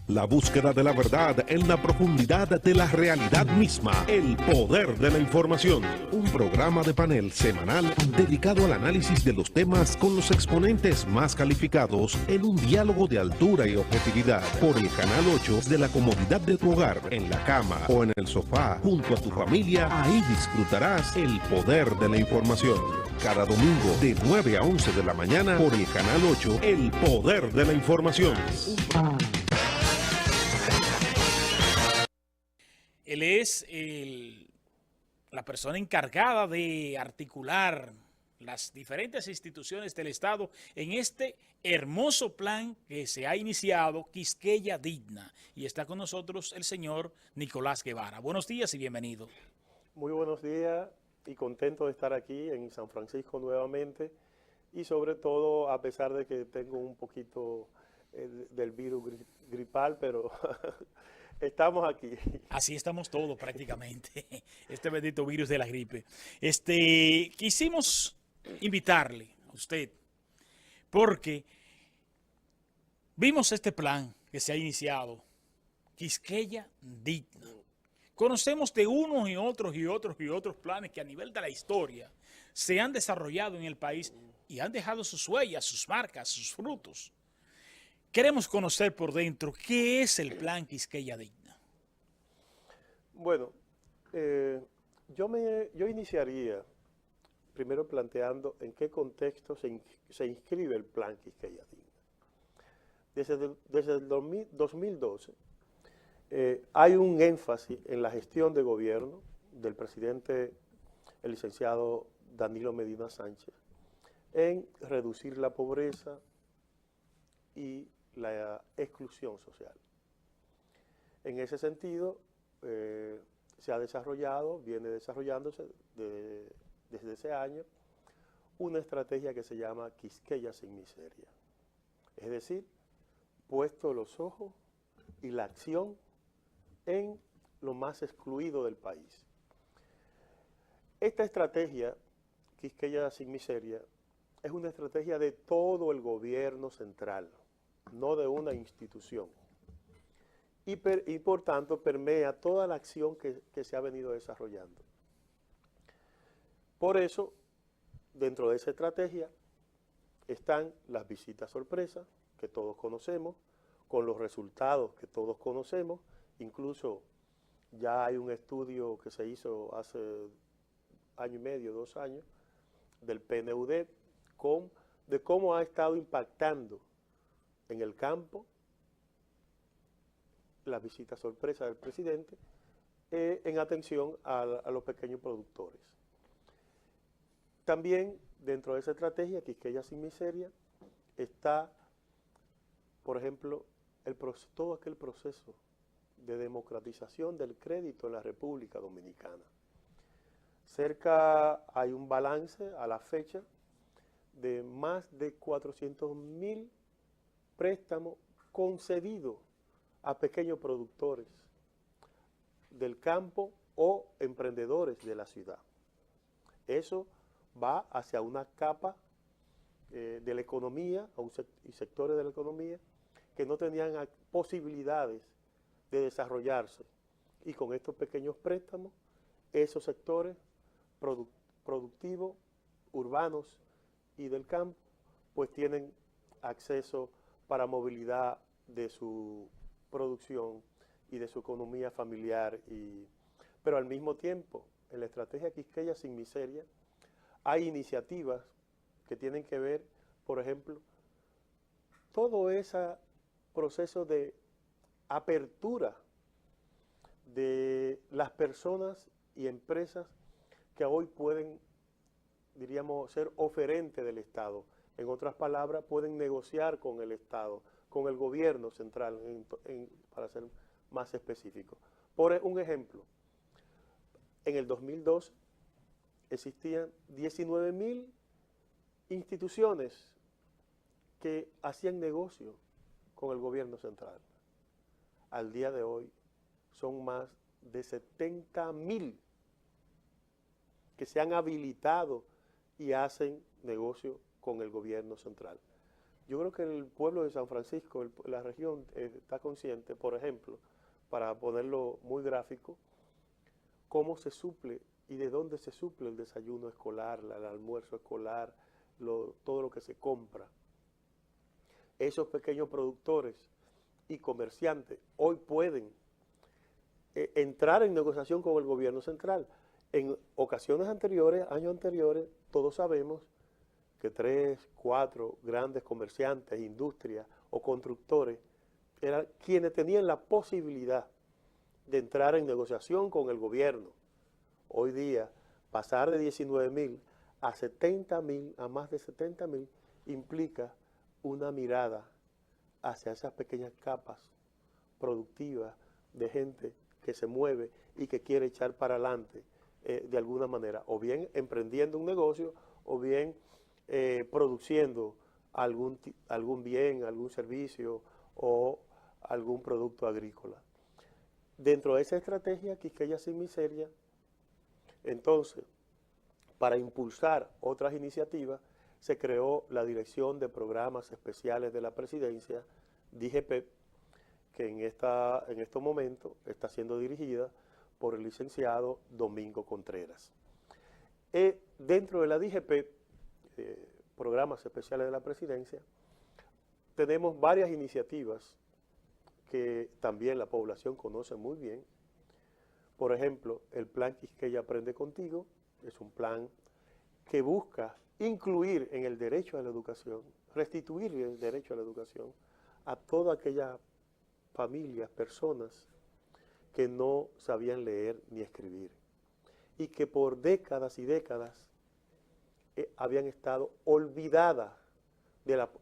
La búsqueda de la verdad en la profundidad de la realidad misma. El poder de la información. Un programa de panel semanal dedicado al análisis de los temas con los exponentes más calificados en un diálogo de altura y objetividad. Por el Canal 8 de la comodidad de tu hogar, en la cama o en el sofá, junto a tu familia, ahí disfrutarás el poder de la información. Cada domingo de 9 a 11 de la mañana por el Canal 8, el poder de la información. Él es la persona encargada de articular las diferentes instituciones del Estado en este hermoso plan que se ha iniciado, Quisqueya Digna. Y está con nosotros el señor Nicolás Guevara. Buenos días y bienvenido. Muy buenos días y contento de estar aquí en San Francisco nuevamente y sobre todo a pesar de que tengo un poquito del virus gripal, pero estamos aquí. Así estamos todos prácticamente, este bendito virus de la gripe. Quisimos invitarle a usted porque vimos este plan que se ha iniciado, Quisqueya Digna. Conocemos de unos y otros y otros y otros planes que a nivel de la historia se han desarrollado en el país y han dejado sus huellas, sus marcas, sus frutos. Queremos conocer por dentro qué es el plan Quisqueya Digna. Bueno, yo iniciaría primero planteando en qué contexto se inscribe el plan Quisqueya Digna. Desde el 2012 hay un énfasis en la gestión de gobierno del presidente, el licenciado Danilo Medina Sánchez, en reducir la pobreza y la exclusión social. En ese sentido, se ha desarrollado, viene desarrollándose desde ese año, una estrategia que se llama Quisqueya sin miseria. Es decir, puesto los ojos y la acción en lo más excluido del país. Esta estrategia, Quisqueya sin miseria, es una estrategia de todo el gobierno central, no de una institución. Y por tanto permea toda la acción que se ha venido desarrollando. Por eso, dentro de esa estrategia, están las visitas sorpresas, que todos conocemos, con los resultados que todos conocemos. Incluso ya hay un estudio que se hizo hace año y medio, 2 años, del PNUD, de cómo ha estado impactando en el campo la visita sorpresa del presidente en atención a los pequeños productores. También dentro de esa estrategia, Quisqueya sin miseria, está, por ejemplo, todo aquel proceso de democratización del crédito en la República Dominicana. Hay un balance a la fecha de más de 400.000 préstamos concedidos a pequeños productores del campo o emprendedores de la ciudad. Eso va hacia una capa de la economía y sectores de la economía que no tenían posibilidades de desarrollarse. Y con estos pequeños préstamos, esos sectores productivos, urbanos y del campo, pues tienen acceso para movilidad de su producción y de su economía familiar. Pero al mismo tiempo, en la estrategia Quisqueya sin miseria, hay iniciativas que tienen que ver, por ejemplo, todo ese proceso de apertura de las personas y empresas que hoy pueden, diríamos, ser oferentes del Estado. En otras palabras, pueden negociar con el Estado, con el gobierno central, para ser más específico. Por un ejemplo, en el 2002 existían 19.000 instituciones que hacían negocio con el gobierno central. Al día de hoy son más de 70.000 que se han habilitado y hacen negocio con el gobierno central. Yo creo que el pueblo de San Francisco, la región, está consciente, por ejemplo, para ponerlo muy gráfico, cómo se suple y de dónde se suple el desayuno escolar, el almuerzo escolar, todo lo que se compra. Esos pequeños productores y comerciantes hoy pueden entrar en negociación con el gobierno central. En ocasiones anteriores, años anteriores, todos sabemos que 3, 4 grandes comerciantes, industrias o constructores eran quienes tenían la posibilidad de entrar en negociación con el gobierno. Hoy día, pasar de 19.000 a 70.000, a más de 70.000, implica una mirada hacia esas pequeñas capas productivas de gente que se mueve y que quiere echar para adelante de alguna manera, o bien emprendiendo un negocio, o bien produciendo algún bien, algún servicio o algún producto agrícola. Dentro de esa estrategia Quisqueya Sin Miseria, entonces, para impulsar otras iniciativas, se creó la Dirección de Programas Especiales de la Presidencia, DIGEPEP, que en estos momentos está siendo dirigida por el licenciado Domingo Contreras. Dentro de la DIGEPEP, Programas Especiales de la Presidencia, tenemos varias iniciativas que también la población conoce muy bien. Por ejemplo, el Plan Quisqueya Aprende Contigo es un plan que busca incluir en el derecho a la educación, restituir el derecho a la educación a toda aquella familias, personas que no sabían leer ni escribir y que por décadas y décadas habían estado olvidadas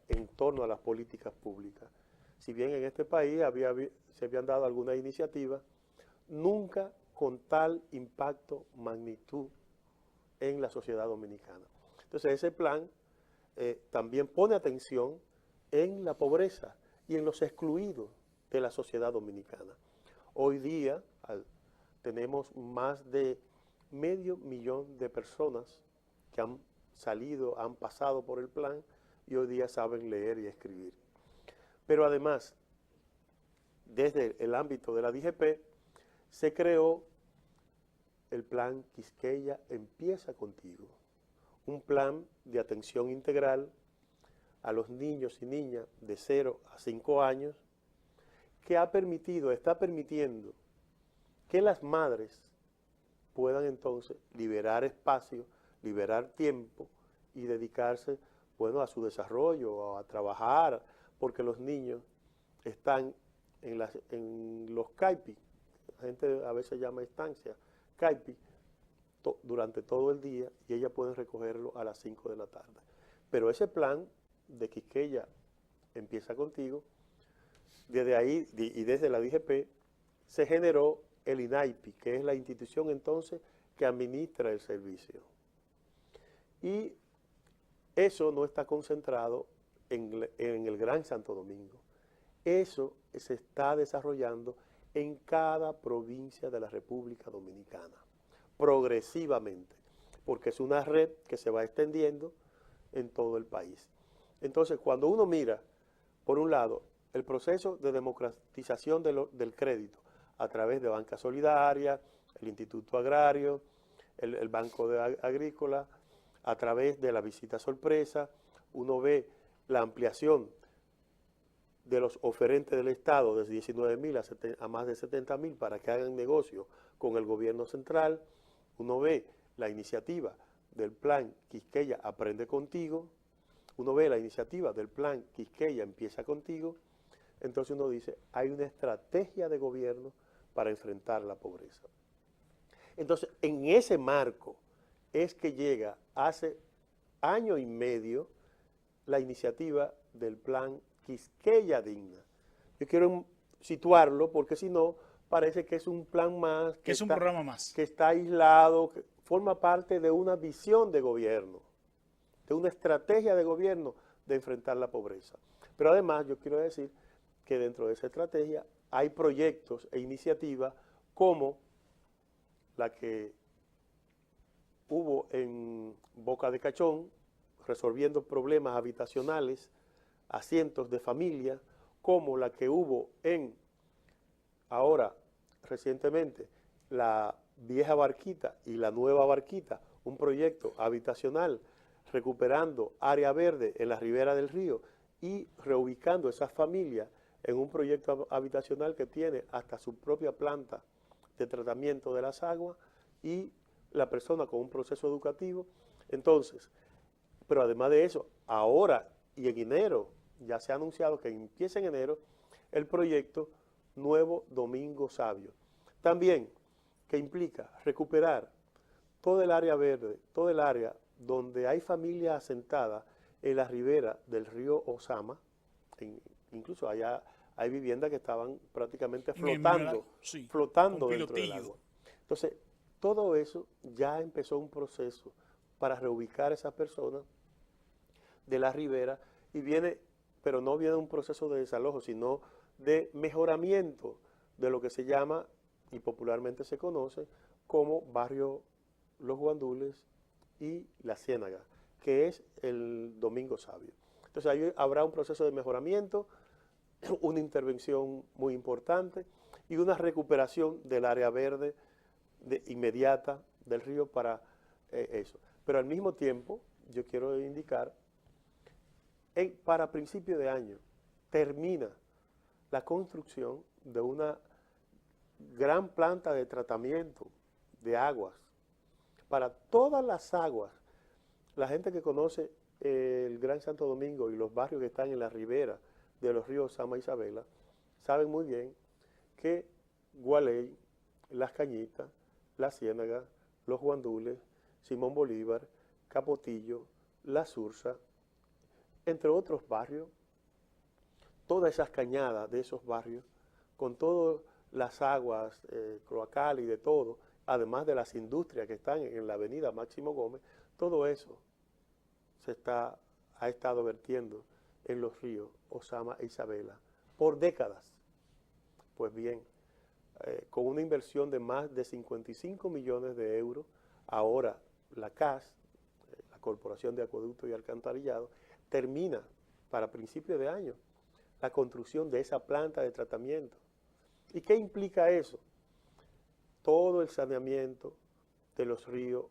en torno a las políticas públicas. Si bien en este país se habían dado algunas iniciativas, nunca con tal impacto, magnitud en la sociedad dominicana. Entonces ese plan también pone atención en la pobreza y en los excluidos de la sociedad dominicana. Hoy día tenemos más de 500.000 de personas que han salido, han pasado por el plan y hoy día saben leer y escribir. Pero además, desde el ámbito de la DIGEPEP, se creó el plan Quisqueya Empieza Contigo, un plan de atención integral a los niños y niñas de 0 a 5 años, que está permitiendo que las madres puedan entonces liberar espacio, liberar tiempo y dedicarse, bueno, a su desarrollo, a trabajar, porque los niños están en los CAIPI, la gente a veces llama estancia, CAIPI, durante todo el día y ellas pueden recogerlo a las 5 de la tarde. Pero ese plan de Quisqueya Empieza Contigo, desde ahí y desde la DIGEPEP, se generó el INAIPI, que es la institución entonces que administra el servicio. Y eso no está concentrado en el Gran Santo Domingo. Eso se está desarrollando en cada provincia de la República Dominicana, progresivamente, porque es una red que se va extendiendo en todo el país. Entonces, cuando uno mira, por un lado, el proceso de democratización del crédito a través de Banca Solidaria, el Instituto Agrario, el Banco Agrícola, a través de la visita sorpresa, uno ve la ampliación de los oferentes del Estado desde 19.000 a más de 70.000 para que hagan negocio con el gobierno central, uno ve la iniciativa del plan Quisqueya Aprende Contigo, uno ve la iniciativa del plan Quisqueya Empieza Contigo, entonces uno dice, hay una estrategia de gobierno para enfrentar la pobreza. Entonces, en ese marco es que llega hace año y medio la iniciativa del plan Quisqueya Digna. Yo quiero situarlo porque si no, parece que es un plan más. Que es un programa más. Que está aislado, que forma parte de una visión de gobierno, de una estrategia de gobierno de enfrentar la pobreza. Pero además yo quiero decir que dentro de esa estrategia hay proyectos e iniciativas como la que hubo en Boca de Cachón, resolviendo problemas habitacionales a cientos de familias, como la que hubo ahora, recientemente, la vieja Barquita y la nueva Barquita, un proyecto habitacional recuperando área verde en la ribera del río y reubicando esas familias en un proyecto habitacional que tiene hasta su propia planta de tratamiento de las aguas y la persona con un proceso educativo. Entonces, pero además de eso, ahora y en enero, ya se ha anunciado que empieza en enero el proyecto Nuevo Domingo Sabio. También, que implica recuperar todo el área verde, todo el área donde hay familias asentadas en la ribera del río Osama, incluso allá hay viviendas que estaban prácticamente flotando dentro del agua. Entonces, todo eso ya empezó un proceso para reubicar a esas personas de la ribera y viene, pero no viene un proceso de desalojo, sino de mejoramiento de lo que se llama y popularmente se conoce como barrio Los Guandules y La Ciénaga, que es el Domingo Sabio. Entonces ahí habrá un proceso de mejoramiento, una intervención muy importante y una recuperación del área verde inmediata del río para eso. Pero al mismo tiempo, yo quiero indicar, para principio de año termina la construcción de una gran planta de tratamiento de aguas para todas las aguas. La gente que conoce el Gran Santo Domingo y los barrios que están en la ribera de los ríos Sama e Isabela, saben muy bien que Gualey, Las Cañitas, La Ciénaga, Los Guandules, Simón Bolívar, Capotillo, La Sursa, entre otros barrios, todas esas cañadas de esos barrios, con todas las aguas cloacales y de todo, además de las industrias que están en la avenida Máximo Gómez, todo eso ha estado vertiendo en los ríos Osama e Isabela por décadas. Pues bien, con una inversión de más de 55 millones de euros, ahora la CAS, la Corporación de Acueducto y Alcantarillado, termina para principios de año la construcción de esa planta de tratamiento. ¿Y qué implica eso? Todo el saneamiento de los ríos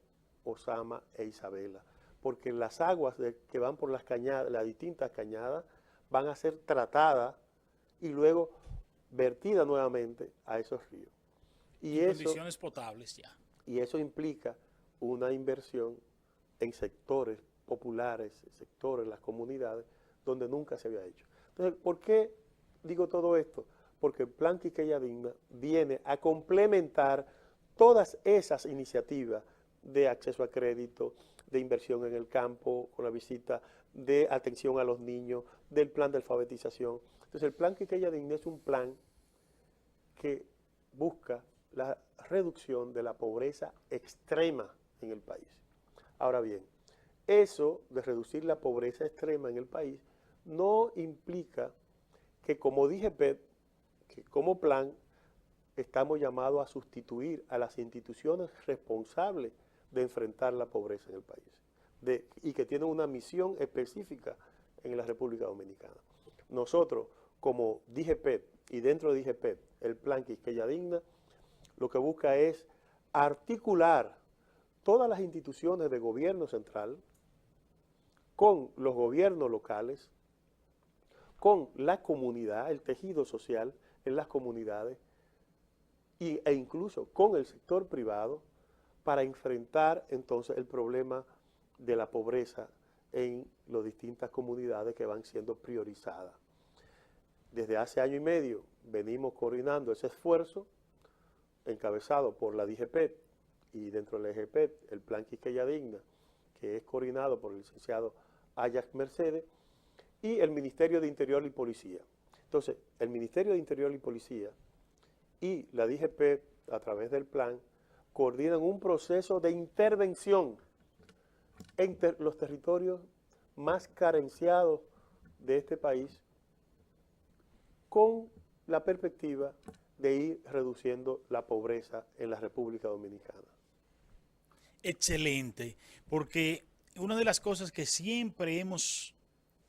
Osama e Isabela, porque las aguas que van por las cañadas, las distintas cañadas, van a ser tratadas y luego vertidas nuevamente a esos ríos. Y en condiciones potables ya. Y eso implica una inversión en sectores populares, sectores, las comunidades, donde nunca se había hecho. Entonces, ¿por qué digo todo esto? Porque el Plan Quisqueya Digna viene a complementar todas esas iniciativas de acceso a crédito, de inversión en el campo, con la visita, de atención a los niños, del plan de alfabetización. Entonces, el Plan Quisqueya Digna es un plan que busca la reducción de la pobreza extrema en el país. Ahora bien, eso de reducir la pobreza extrema en el país no implica que, como dije, que como plan estamos llamados a sustituir a las instituciones responsables de enfrentar la pobreza en el país y que tienen una misión específica en la República Dominicana. Nosotros, como DGPET y dentro de DGPET, el Plan Quisqueya Digna, lo que busca es articular todas las instituciones de gobierno central con los gobiernos locales, con la comunidad, el tejido social en las comunidades e incluso con el sector privado para enfrentar entonces el problema de la pobreza en las distintas comunidades que van siendo priorizadas. Desde hace año y medio venimos coordinando ese esfuerzo encabezado por la DGPET y dentro de la DGPET el Plan Quisqueya Digna, que es coordinado por el licenciado Ajax Mercedes, y el Ministerio de Interior y Policía. Entonces, el Ministerio de Interior y Policía y la DGPET, a través del plan, coordinan un proceso de intervención en los territorios más carenciados de este país, con la perspectiva de ir reduciendo la pobreza en la República Dominicana. Excelente, porque una de las cosas que siempre hemos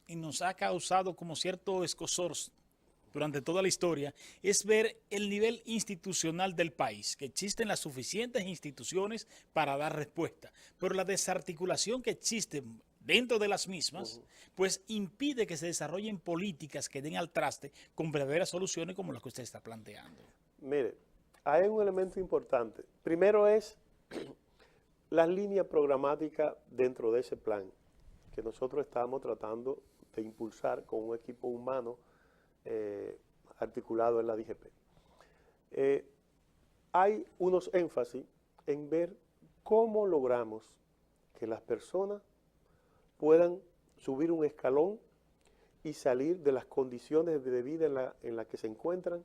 y nos ha causado como cierto escozor durante toda la historia, es ver el nivel institucional del país, que existen las suficientes instituciones para dar respuesta, pero la desarticulación que existe dentro de las mismas, pues impide que se desarrollen políticas que den al traste con verdaderas soluciones como las que usted está planteando. Mire, hay un elemento importante. Primero es las líneas programáticas dentro de ese plan que nosotros estamos tratando de impulsar con un equipo humano articulado en la DGP. Hay unos énfasis en ver cómo logramos que las personas puedan subir un escalón y salir de las condiciones de vida en la que se encuentran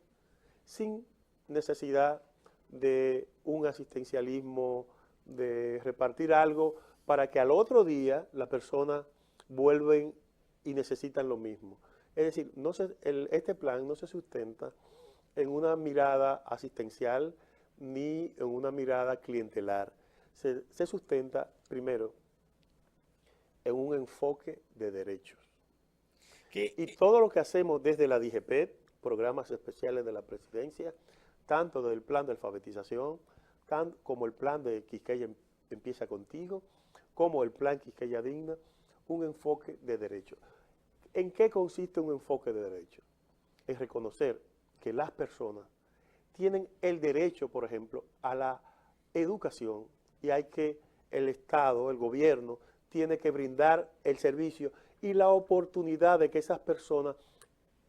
sin necesidad de un asistencialismo, de repartir algo para que al otro día la persona vuelven y necesitan lo mismo. Es decir, este plan no se sustenta en una mirada asistencial ni en una mirada clientelar. Se sustenta, primero, en un enfoque de derechos. Y todo lo que hacemos desde la DGP, programas especiales de la presidencia, tanto del plan de alfabetización, como el plan de Quisqueya Empieza Contigo, como el plan Quisqueya Digna, un enfoque de derechos. ¿En qué consiste un enfoque de derechos? En reconocer que las personas tienen el derecho, por ejemplo, a la educación y el Estado, el gobierno, tiene que brindar el servicio y la oportunidad de que esas personas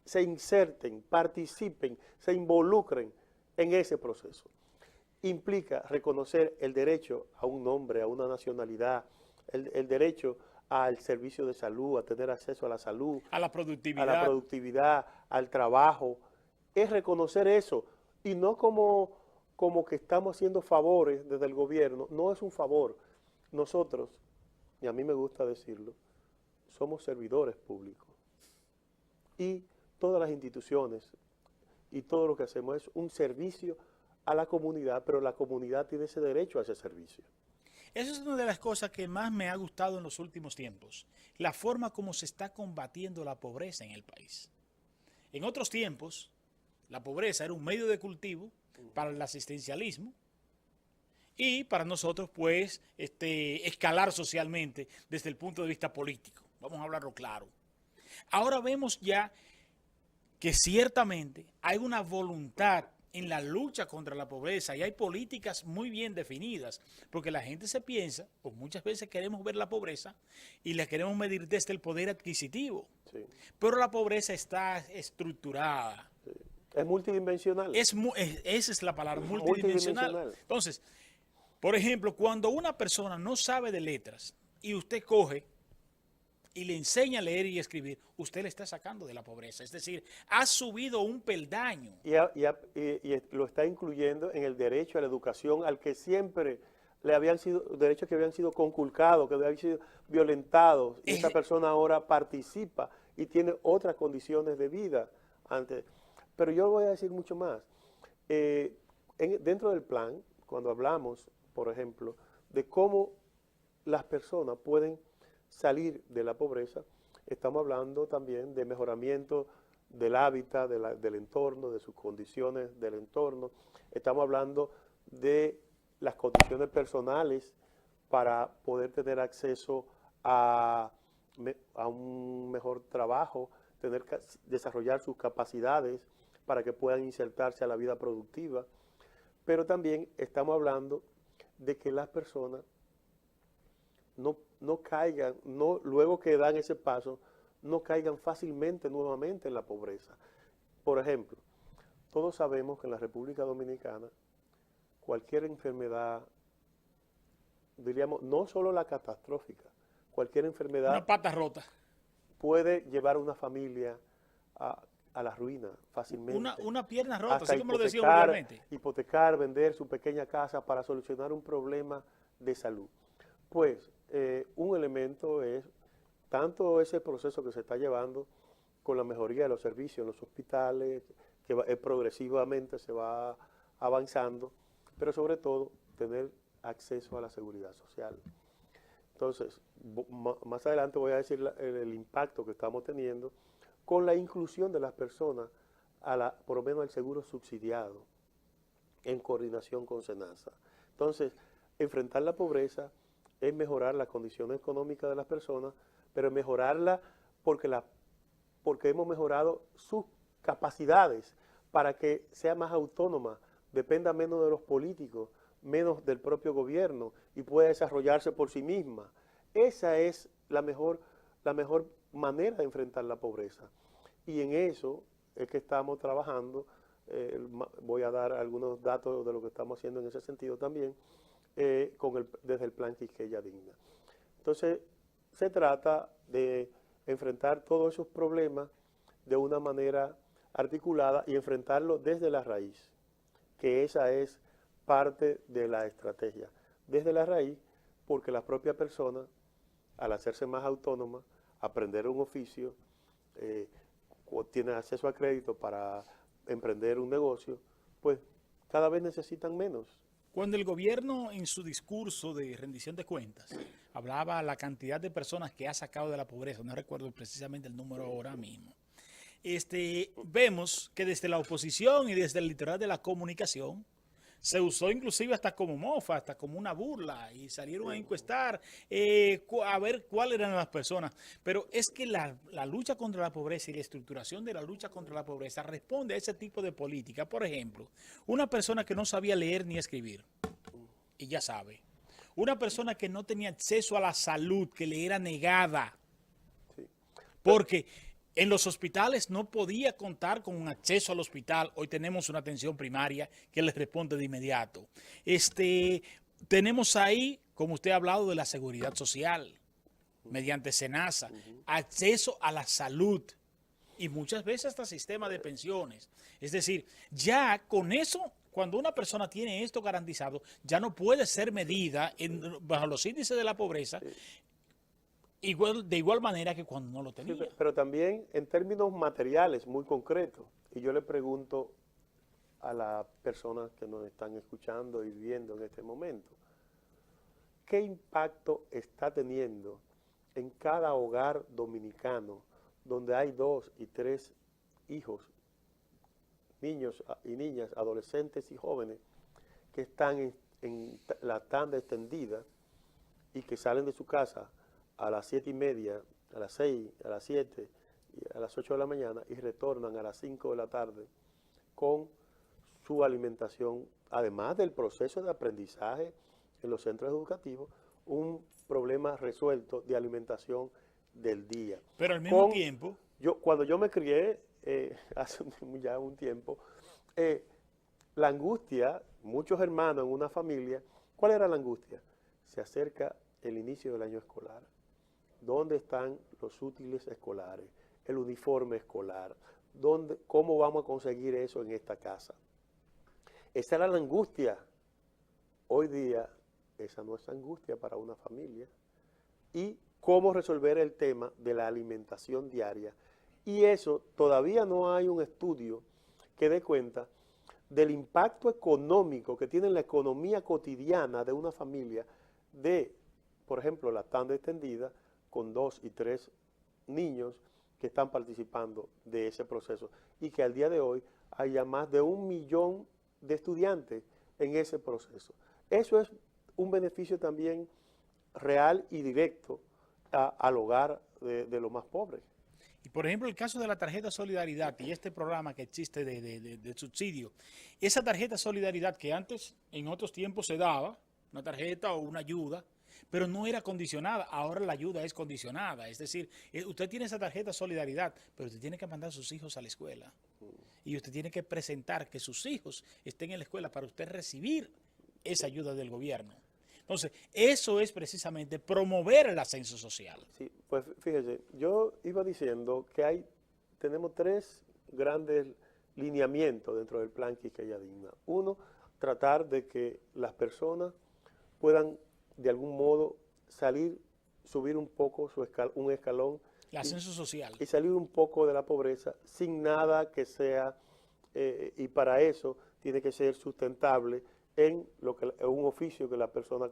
se inserten, participen, se involucren en ese proceso. Implica reconocer el derecho a un nombre, a una nacionalidad, el derecho al servicio de salud, a tener acceso a la salud, a la productividad, al trabajo. Es reconocer eso y no como que estamos haciendo favores desde el gobierno. No es un favor. Nosotros, y a mí me gusta decirlo, somos servidores públicos. Y todas las instituciones y todo lo que hacemos es un servicio a la comunidad, pero la comunidad tiene ese derecho a ese servicio. Esa es una de las cosas que más me ha gustado en los últimos tiempos, la forma como se está combatiendo la pobreza en el país. En otros tiempos, la pobreza era un medio de cultivo para el asistencialismo y para nosotros, pues, escalar socialmente desde el punto de vista político. Vamos a hablarlo claro. Ahora vemos ya que ciertamente hay una voluntad en la lucha contra la pobreza y hay políticas muy bien definidas, porque la gente se piensa, o muchas veces queremos ver la pobreza y la queremos medir desde el poder adquisitivo, sí, pero la pobreza está estructurada. Sí. Es multidimensional. Esa es la palabra, multidimensional. Entonces, por ejemplo, cuando una persona no sabe de letras y usted coge y le enseña a leer y escribir, usted le está sacando de la pobreza. Es decir, ha subido un peldaño. Y lo está incluyendo en el derecho a la educación al que siempre derechos que habían sido conculcados, que habían sido violentados. Y esa persona ahora participa y tiene otras condiciones de vida antes. Pero yo voy a decir mucho más. Dentro del plan, cuando hablamos, por ejemplo, de cómo las personas pueden salir de la pobreza, estamos hablando también de mejoramiento del hábitat, del entorno, de sus condiciones del entorno. Estamos hablando de las condiciones personales para poder tener acceso a un mejor trabajo, desarrollar sus capacidades para que puedan insertarse a la vida productiva. Pero también estamos hablando de que las personas no caigan, luego que dan ese paso, no caigan fácilmente nuevamente en la pobreza. Por ejemplo, todos sabemos que en la República Dominicana cualquier enfermedad, diríamos, no solo la catastrófica, cualquier enfermedad, una pata rota, puede llevar a una familia a la ruina fácilmente. Una pierna rota, hasta así como lo decía vulgarmente. Hipotecar, vender su pequeña casa para solucionar un problema de salud. Pues un elemento es tanto ese proceso que se está llevando con la mejoría de los servicios en los hospitales, que progresivamente se va avanzando, pero sobre todo tener acceso a la seguridad social. Entonces, más adelante voy a decir el impacto que estamos teniendo con la inclusión de las personas, por lo menos al seguro subsidiado, en coordinación con SENASA. Entonces, enfrentar la pobreza es mejorar las condiciones económicas de las personas, pero mejorarla porque hemos mejorado sus capacidades para que sea más autónoma, dependa menos de los políticos, menos del propio gobierno y pueda desarrollarse por sí misma. Esa es la mejor manera de enfrentar la pobreza. Y en eso es que estamos trabajando. Voy a dar algunos datos de lo que estamos haciendo en ese sentido también, desde el Plan Quisqueya Digna. Entonces, se trata de enfrentar todos esos problemas de una manera articulada y enfrentarlo desde la raíz, que esa es parte de la estrategia. Desde la raíz, porque la propia persona, al hacerse más autónoma, aprender un oficio, tiene acceso a crédito para emprender un negocio, pues cada vez necesitan menos. Cuando el gobierno en su discurso de rendición de cuentas hablaba la cantidad de personas que ha sacado de la pobreza, no recuerdo precisamente el número ahora mismo, vemos que desde la oposición y desde el litoral de la comunicación se usó inclusive hasta como mofa, hasta como una burla, y salieron a encuestar a ver cuáles eran las personas. Pero es que la lucha contra la pobreza y la estructuración de la lucha contra la pobreza responde a ese tipo de política. Por ejemplo, una persona que no sabía leer ni escribir, y ya sabe. Una persona que no tenía acceso a la salud, que le era negada, porque en los hospitales no podía contar con un acceso al hospital. Hoy tenemos una atención primaria que les responde de inmediato. Tenemos ahí, como usted ha hablado, de la seguridad social, mediante SENASA, acceso a la salud y muchas veces hasta sistema de pensiones. Es decir, ya con eso, cuando una persona tiene esto garantizado, ya no puede ser medida bajo los índices de la pobreza, de igual manera que cuando no lo tenía. Sí, pero también en términos materiales muy concretos. Y yo le pregunto a las personas que nos están escuchando y viendo en este momento, ¿qué impacto está teniendo en cada hogar dominicano donde hay 2 y 3 hijos, niños y niñas, adolescentes y jóvenes que están en la tanda extendida y que salen de su casa a las 7:30, a las 6, a las 7, y a las 8 de la mañana y retornan a las 5 de la tarde con su alimentación, además del proceso de aprendizaje en los centros educativos, un problema resuelto de alimentación del día. Pero al mismo tiempo... Cuando yo me crié, hace ya un tiempo, la angustia, muchos hermanos en una familia, ¿cuál era la angustia? Se acerca el inicio del año escolar. ¿Dónde están los útiles escolares? El uniforme escolar. ¿Cómo vamos a conseguir eso en esta casa? Esa era la angustia. Hoy día, esa no es angustia para una familia. Y cómo resolver el tema de la alimentación diaria. Y eso, todavía no hay un estudio que dé cuenta del impacto económico que tiene la economía cotidiana de una familia de, por ejemplo, la tanda extendida, con 2 y 3 niños que están participando de ese proceso y que al día de hoy haya más de 1 millón de estudiantes en ese proceso. Eso es un beneficio también real y directo al hogar de los más pobres. Y por ejemplo, el caso de la tarjeta Solidaridad y este programa que existe de subsidio, esa tarjeta Solidaridad que antes en otros tiempos se daba, una tarjeta o una ayuda, pero no era condicionada. Ahora la ayuda es condicionada. Es decir, usted tiene esa tarjeta Solidaridad, pero usted tiene que mandar a sus hijos a la escuela. Y usted tiene que presentar que sus hijos estén en la escuela para usted recibir esa ayuda del gobierno. Entonces, eso es precisamente promover el ascenso social. Sí, pues fíjese, yo iba diciendo que tenemos 3 grandes lineamientos dentro del Plan Quisqueya Digna. Uno, tratar de que las personas puedan de algún modo subir un poco un escalón. El ascenso social. Y salir un poco de la pobreza sin nada que sea, y para eso tiene que ser sustentable en un oficio que las personas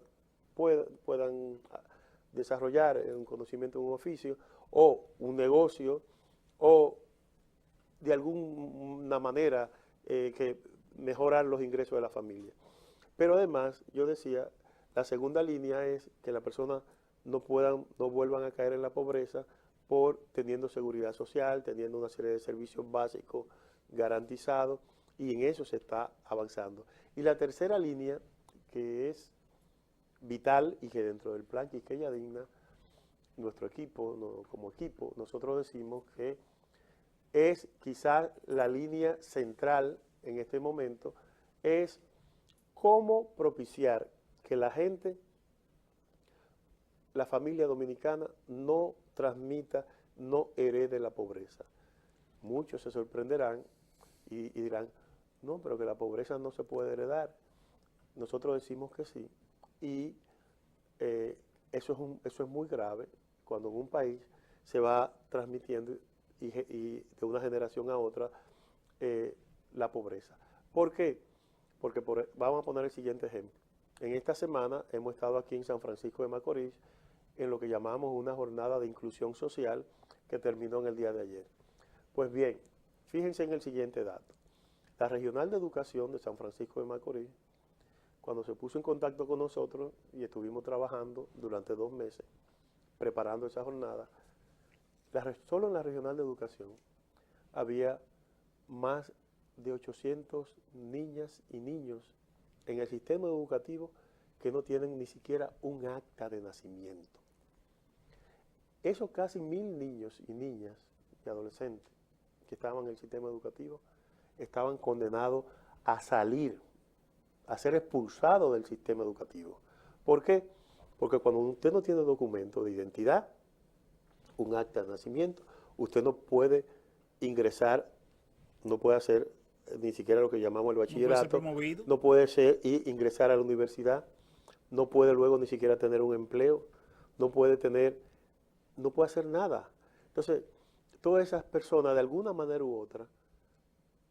puedan desarrollar un conocimiento en un oficio o un negocio o de alguna manera que mejorar los ingresos de la familia. Pero además, yo decía, la segunda línea es que las personas no vuelvan a caer en la pobreza por teniendo seguridad social, teniendo una serie de servicios básicos garantizados, y en eso se está avanzando. Y la tercera línea, que es vital y que dentro del plan Quisqueya Digna, nuestro equipo, como equipo, nosotros decimos que es quizás la línea central en este momento, es cómo propiciar que la gente, la familia dominicana, no transmita, no herede la pobreza. Muchos se sorprenderán y dirán, no, pero que la pobreza no se puede heredar. Nosotros decimos que sí, y eso es muy grave cuando en un país se va transmitiendo y de una generación a otra la pobreza. ¿Por qué? Porque vamos a poner el siguiente ejemplo. En esta semana hemos estado aquí en San Francisco de Macorís en lo que llamamos una jornada de inclusión social que terminó en el día de ayer. Pues bien, fíjense en el siguiente dato. La Regional de Educación de San Francisco de Macorís, cuando se puso en contacto con nosotros y estuvimos trabajando durante 2 meses preparando esa jornada, solo en la Regional de Educación había más de 800 niñas y niños en el sistema educativo que no tienen ni siquiera un acta de nacimiento. Esos casi 1000 niños y niñas y adolescentes que estaban en el sistema educativo estaban condenados a salir, a ser expulsados del sistema educativo. ¿Por qué? Porque cuando usted no tiene documento de identidad, un acta de nacimiento, usted no puede ingresar, no puede hacer ni siquiera lo que llamamos el bachillerato, no puede ingresar a la universidad, no puede luego ni siquiera tener un empleo, no puede hacer nada. Entonces, todas esas personas, de alguna manera u otra,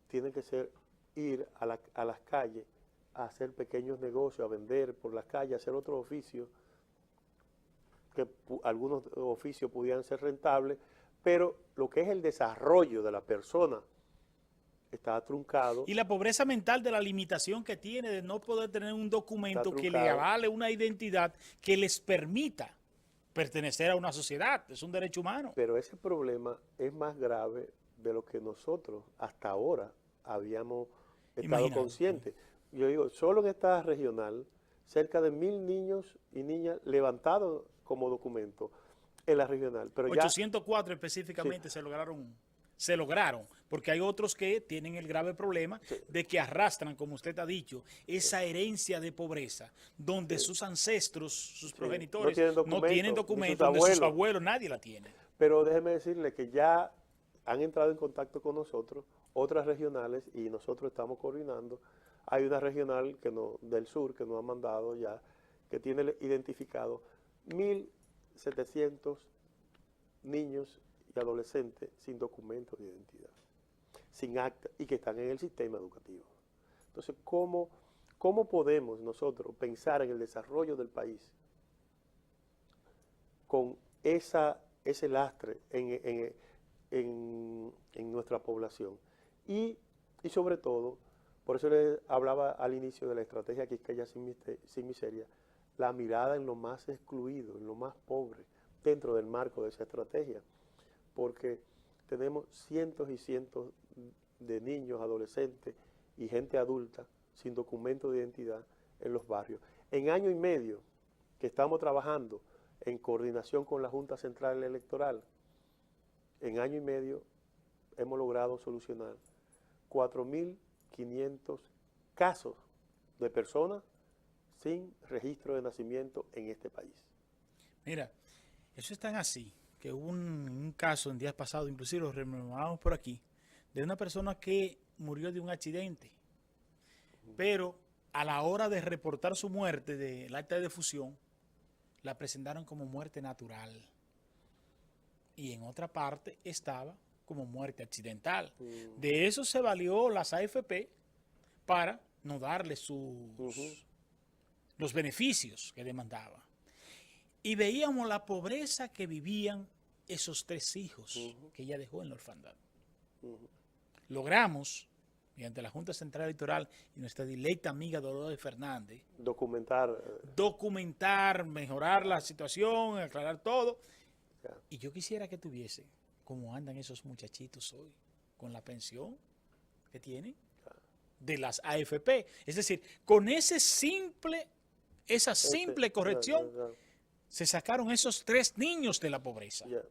tienen que ir a las calles a hacer pequeños negocios, a vender por las calles, a hacer otros oficios, que algunos oficios pudieran ser rentables, pero lo que es el desarrollo de la persona está truncado. Y la pobreza mental de la limitación que tiene de no poder tener un documento que le avale una identidad que les permita pertenecer a una sociedad. Es un derecho humano. Pero ese problema es más grave de lo que nosotros hasta ahora habíamos estado conscientes. Yo digo, solo en esta regional, cerca de 1000 niños y niñas levantados como documento en la regional. Pero 804 específicamente sí. se lograron, porque hay otros que tienen el grave problema de que arrastran, como usted ha dicho, esa herencia de pobreza, donde sus ancestros, sus progenitores, no tienen documentos, donde sus abuelos nadie la tiene. Pero déjeme decirle que ya han entrado en contacto con nosotros otras regionales y nosotros estamos coordinando. Hay una regional del sur que nos ha mandado ya, que tiene identificado 1700 niños y adolescentes sin documentos de identidad, sin acta, y que están en el sistema educativo. Entonces, ¿cómo podemos nosotros pensar en el desarrollo del país con ese lastre en nuestra población? Y sobre todo, por eso les hablaba al inicio de la estrategia Quisqueya sin miseria, la mirada en lo más excluido, en lo más pobre, dentro del marco de esa estrategia, porque tenemos cientos y cientos de niños, adolescentes y gente adulta sin documento de identidad en los barrios. En año y medio que estamos trabajando en coordinación con la Junta Central Electoral, en año y medio hemos logrado solucionar 4.500 casos de personas sin registro de nacimiento en este país. Mira, eso es tan así, que hubo un caso en días pasados, inclusive lo rememoramos por aquí, de una persona que murió de un accidente, pero a la hora de reportar su muerte del acta de defunción, la presentaron como muerte natural. Y en otra parte estaba como muerte accidental. De eso se valió las AFP para no darle los beneficios que demandaba. y veíamos la pobreza que vivían esos 3 hijos que ella dejó en la orfandad. Logramos, mediante la Junta Central Electoral y nuestra directa amiga Dolores Fernández, documentar, mejorar la situación, aclarar todo. Ya. Y yo quisiera que tuviese cómo andan esos muchachitos hoy, con la pensión que tienen de las AFP. Es decir, con esa simple corrección, se sacaron esos 3 niños de la pobreza. Ya.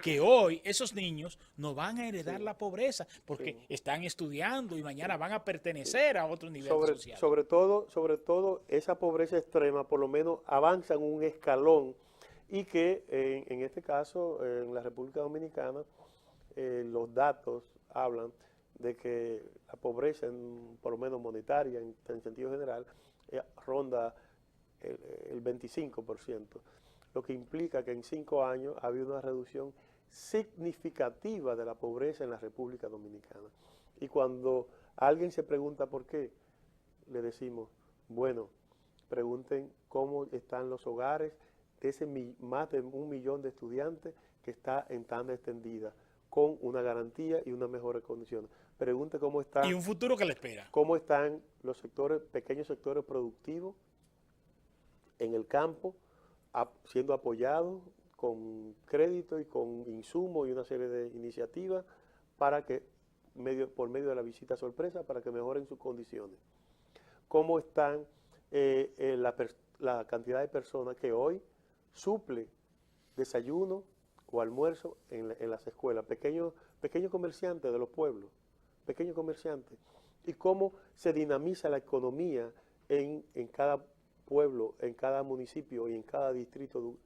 Que hoy esos niños no van a heredar la pobreza porque están estudiando y mañana van a pertenecer a otro nivel social. Sobre todo, esa pobreza extrema por lo menos avanza en un escalón y que en este caso, en la República Dominicana, los datos hablan de que la pobreza, por lo menos monetaria, en sentido general, ronda el 25%. Lo que implica que en 5 años ha habido una reducción significativa de la pobreza en la República Dominicana. Y cuando alguien se pregunta por qué, le decimos, bueno, pregunten cómo están los hogares de ese más de 1 millón de estudiantes que está en tanda extendida, con una garantía y unas mejores condiciones. Pregunte cómo está. Y un futuro que le espera. Cómo están los pequeños sectores productivos en el campo, siendo apoyados con crédito y con insumos y una serie de iniciativas para que, por medio de la visita sorpresa, para que mejoren sus condiciones. Cómo están la cantidad de personas que hoy suple desayuno o almuerzo en las escuelas, pequeños comerciantes de los pueblos, pequeños comerciantes, y cómo se dinamiza la economía en cada pueblo, en cada municipio y en cada distrito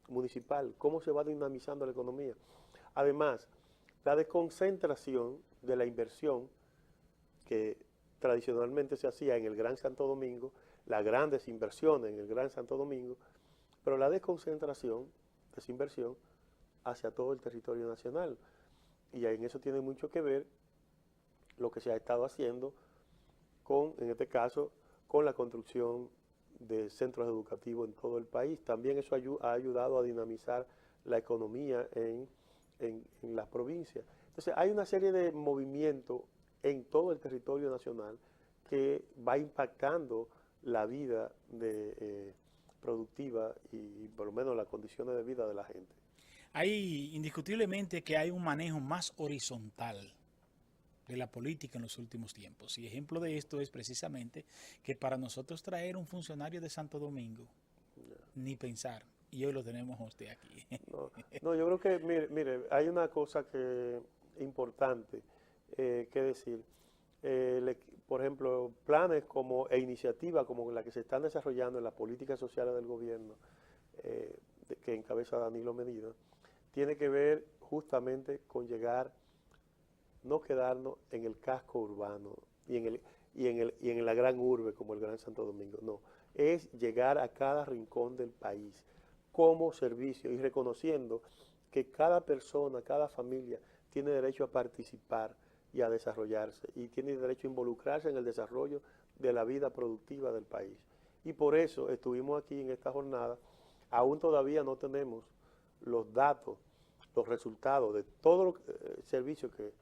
municipal, cómo se va dinamizando la economía. Además, la desconcentración de la inversión que tradicionalmente se hacía en el Gran Santo Domingo, las grandes inversiones en el Gran Santo Domingo, pero la desconcentración de esa inversión hacia todo el territorio nacional. Y en eso tiene mucho que ver lo que se ha estado haciendo en este caso, con la construcción de centros educativos en todo el país. También eso ha ayudado a dinamizar la economía en las provincias. Entonces hay una serie de movimientos en todo el territorio nacional que va impactando la vida productiva y por lo menos las condiciones de vida de la gente. Hay indiscutiblemente que hay un manejo más horizontal de la política en los últimos tiempos. Y ejemplo de esto es precisamente que para nosotros traer un funcionario de Santo Domingo, ni pensar, y hoy lo tenemos a usted aquí. No, yo creo que, mire, hay una cosa importante que decir. Por ejemplo, planes e iniciativas como la que se están desarrollando en las políticas sociales del gobierno, que encabeza Danilo Medina, tiene que ver justamente con no quedarnos en el casco urbano y en la gran urbe como el Gran Santo Domingo, no, es llegar a cada rincón del país como servicio y reconociendo que cada persona, cada familia tiene derecho a participar y a desarrollarse y tiene derecho a involucrarse en el desarrollo de la vida productiva del país. Y por eso estuvimos aquí en esta jornada. Aún todavía no tenemos los datos, los resultados de todos los servicios que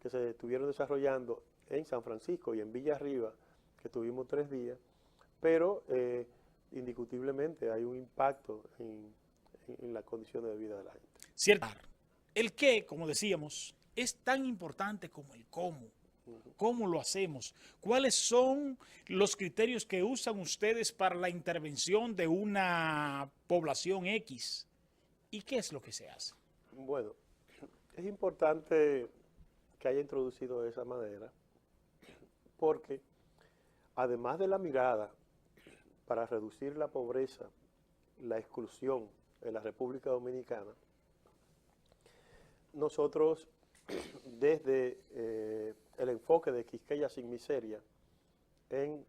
se estuvieron desarrollando en San Francisco y en Villa Arriba, que tuvimos 3 días, pero indiscutiblemente hay un impacto en las condiciones de vida de la gente. Cierto. El qué, como decíamos, es tan importante como el cómo. ¿Cómo lo hacemos? ¿Cuáles son los criterios que usan ustedes para la intervención de una población X? ¿Y qué es lo que se hace? Bueno, es importante que haya introducido de esa manera, porque además de la mirada para reducir la pobreza, la exclusión en la República Dominicana, nosotros desde el enfoque de Quisqueya sin Miseria en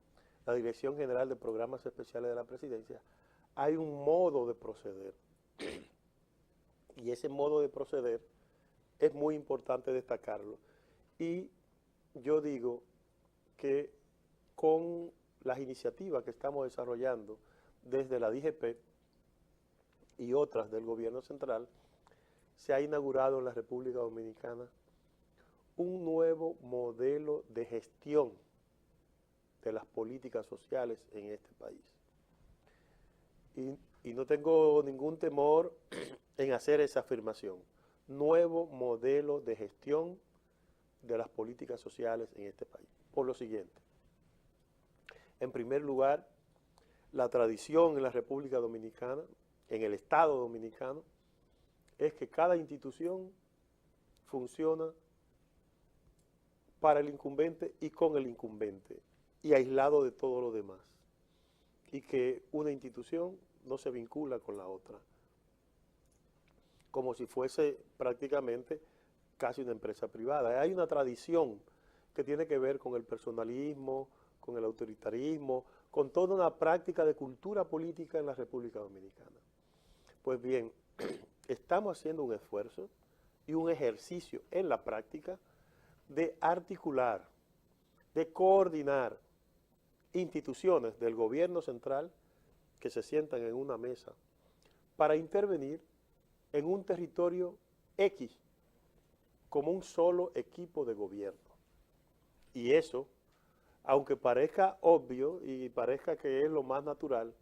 la Dirección General de Programas Especiales de la Presidencia, hay un modo de proceder. Y ese modo de proceder es muy importante destacarlo. Y yo digo que con las iniciativas que estamos desarrollando desde la DGP y otras del gobierno central, se ha inaugurado en la República Dominicana un nuevo modelo de gestión de las políticas sociales en este país. Y no tengo ningún temor en hacer esa afirmación. Nuevo modelo de gestión de las políticas sociales en este país. Por lo siguiente. En primer lugar, la tradición en la República Dominicana, en el Estado Dominicano, es que cada institución funciona para el incumbente y con el incumbente, y aislado de todo lo demás. Y que una institución no se vincula con la otra, como si fuese prácticamente casi una empresa privada. Hay una tradición que tiene que ver con el personalismo, con el autoritarismo, con toda una práctica de cultura política en la República Dominicana. Pues bien, estamos haciendo un esfuerzo y un ejercicio en la práctica de articular, de coordinar instituciones del gobierno central que se sientan en una mesa para intervenir en un territorio X como un solo equipo de gobierno. Y eso, aunque parezca obvio y parezca que es lo más natural,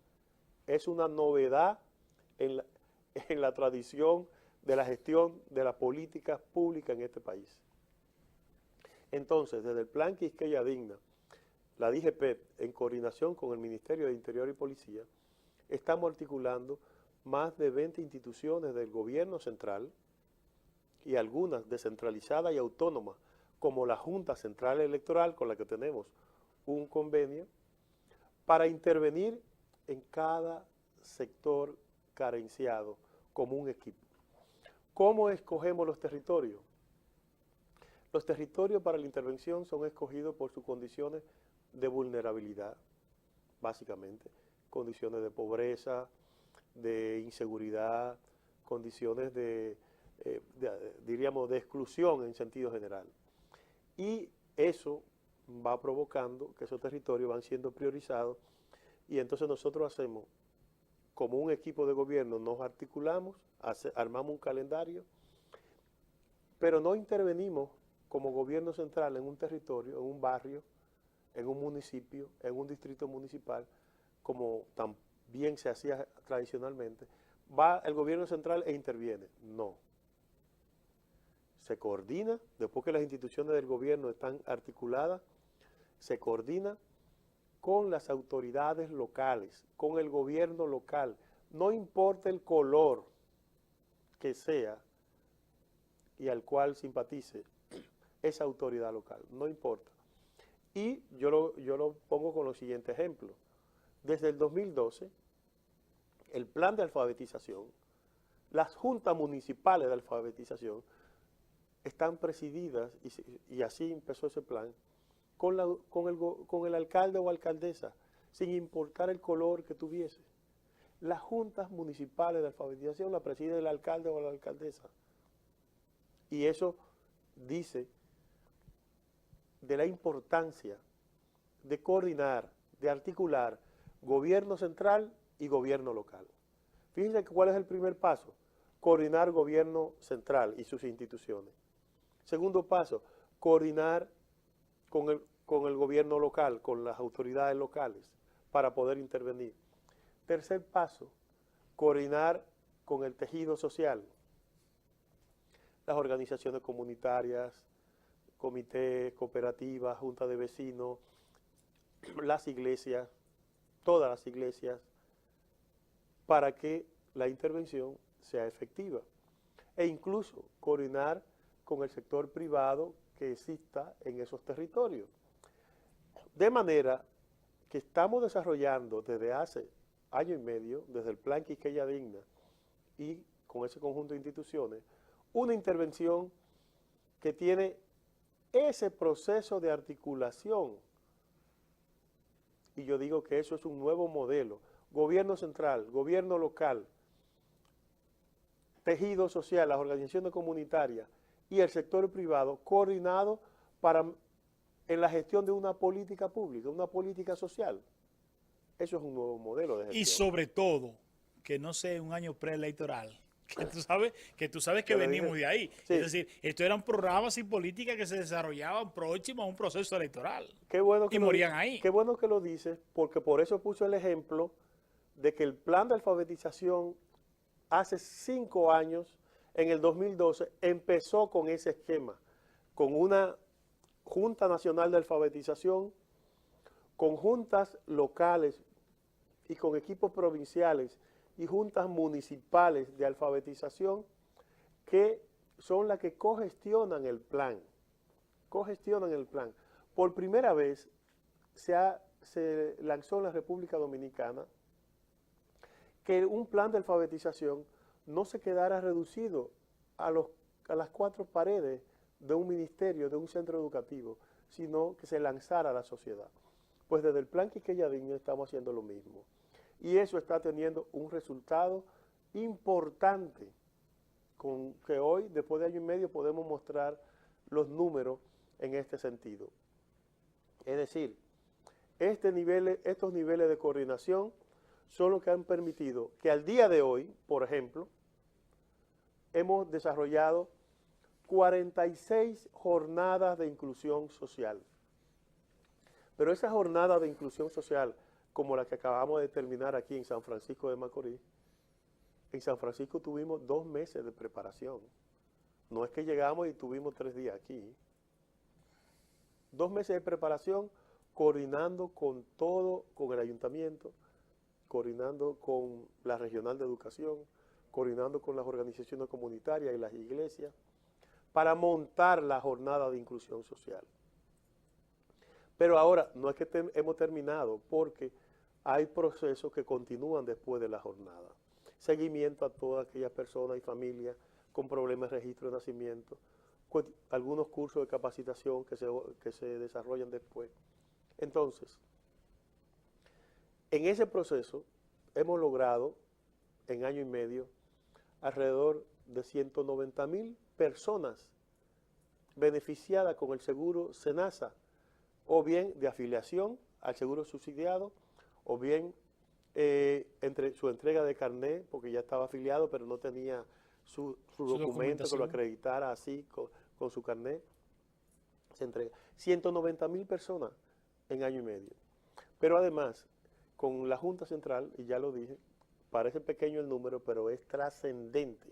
es una novedad en la tradición de la gestión de la política pública en este país. Entonces, desde el Plan Quisqueya Digna, la DGP, en coordinación con el Ministerio de Interior y Policía, estamos articulando más de 20 instituciones del gobierno central y algunas descentralizadas y autónomas, como la Junta Central Electoral, con la que tenemos un convenio, para intervenir en cada sector carenciado como un equipo. ¿Cómo escogemos los territorios? Los territorios para la intervención son escogidos por sus condiciones de vulnerabilidad, básicamente, condiciones de pobreza, de inseguridad, condiciones diríamos, de exclusión en sentido general. Y eso va provocando que esos territorios van siendo priorizados y entonces nosotros hacemos, como un equipo de gobierno, nos articulamos, armamos un calendario, pero no intervenimos como gobierno central en un territorio, en un barrio, en un municipio, en un distrito municipal, como también se hacía tradicionalmente. Va el gobierno central e interviene. No. Se coordina, después que las instituciones del gobierno están articuladas, se coordina con las autoridades locales, con el gobierno local. No importa el color que sea y al cual simpatice esa autoridad local, no importa. Y yo lo pongo con los siguientes ejemplos. Desde el 2012, el plan de alfabetización, las juntas municipales de alfabetización están presididas, y así empezó ese plan, con el alcalde o alcaldesa, sin importar el color que tuviese. Las juntas municipales de alfabetización la preside el alcalde o la alcaldesa. Y eso dice de la importancia de coordinar, de articular gobierno central y gobierno local. Fíjense cuál es el primer paso: coordinar gobierno central y sus instituciones. Segundo paso, coordinar con el gobierno local, con las autoridades locales, para poder intervenir. Tercer paso, coordinar con el tejido social, las organizaciones comunitarias, comités, cooperativas, juntas de vecinos, las iglesias, todas las iglesias, para que la intervención sea efectiva. E incluso coordinar con el sector privado que exista en esos territorios. De manera que estamos desarrollando desde hace año y medio, desde el Plan Quisqueya Digna y con ese conjunto de instituciones, una intervención que tiene ese proceso de articulación. Y yo digo que eso es un nuevo modelo: gobierno central, gobierno local, tejido social, las organizaciones comunitarias y el sector privado coordinado en la gestión de una política pública, una política social. Eso es un nuevo modelo de gestión. Y sobre todo, que no sea un año preelectoral. Que tú sabes que Yo le venimos dije, de ahí. sí. Es decir, esto eran programas y políticas que se desarrollaban próximos a un proceso electoral. Qué bueno que Y morían ahí. Qué bueno que lo dices, porque por eso puso el ejemplo de que el plan de alfabetización hace 5 años, en el 2012, empezó con ese esquema, con una Junta Nacional de Alfabetización, con juntas locales y con equipos provinciales y juntas municipales de alfabetización que son las que cogestionan el plan. Cogestionan el plan. Por primera vez se lanzó en la República Dominicana que un plan de alfabetización no se quedara reducido a las 4 paredes de un ministerio, de un centro educativo, sino que se lanzara a la sociedad. Pues desde el plan Quisqueya Digna estamos haciendo lo mismo. Y eso está teniendo un resultado importante, con que hoy, después de año y medio, podemos mostrar los números en este sentido. Es decir, estos niveles de coordinación son los que han permitido que al día de hoy, por ejemplo, hemos desarrollado 46 jornadas de inclusión social. Pero esa jornada de inclusión social, como la que acabamos de terminar aquí en San Francisco de Macorís, en San Francisco tuvimos 2 meses de preparación. No es que llegamos y tuvimos 3 días aquí. 2 meses de preparación, coordinando con todo, con el ayuntamiento, coordinando con la regional de educación, coordinando con las organizaciones comunitarias y las iglesias, para montar la jornada de inclusión social. Pero ahora no es que hemos terminado, porque hay procesos que continúan después de la jornada. Seguimiento a todas aquellas personas y familias con problemas de registro de nacimiento, algunos cursos de capacitación que se desarrollan después. Entonces, en ese proceso hemos logrado, en año y medio, alrededor de 190,000 personas beneficiadas con el seguro SENASA, o bien de afiliación al seguro subsidiado, o bien entre su entrega de carnet, porque ya estaba afiliado, pero no tenía su documento que lo acreditara así con su carnet. Se entrega. 190,000 personas en año y medio. Pero además, con la Junta Central, y ya lo dije, parece pequeño el número, pero es trascendente.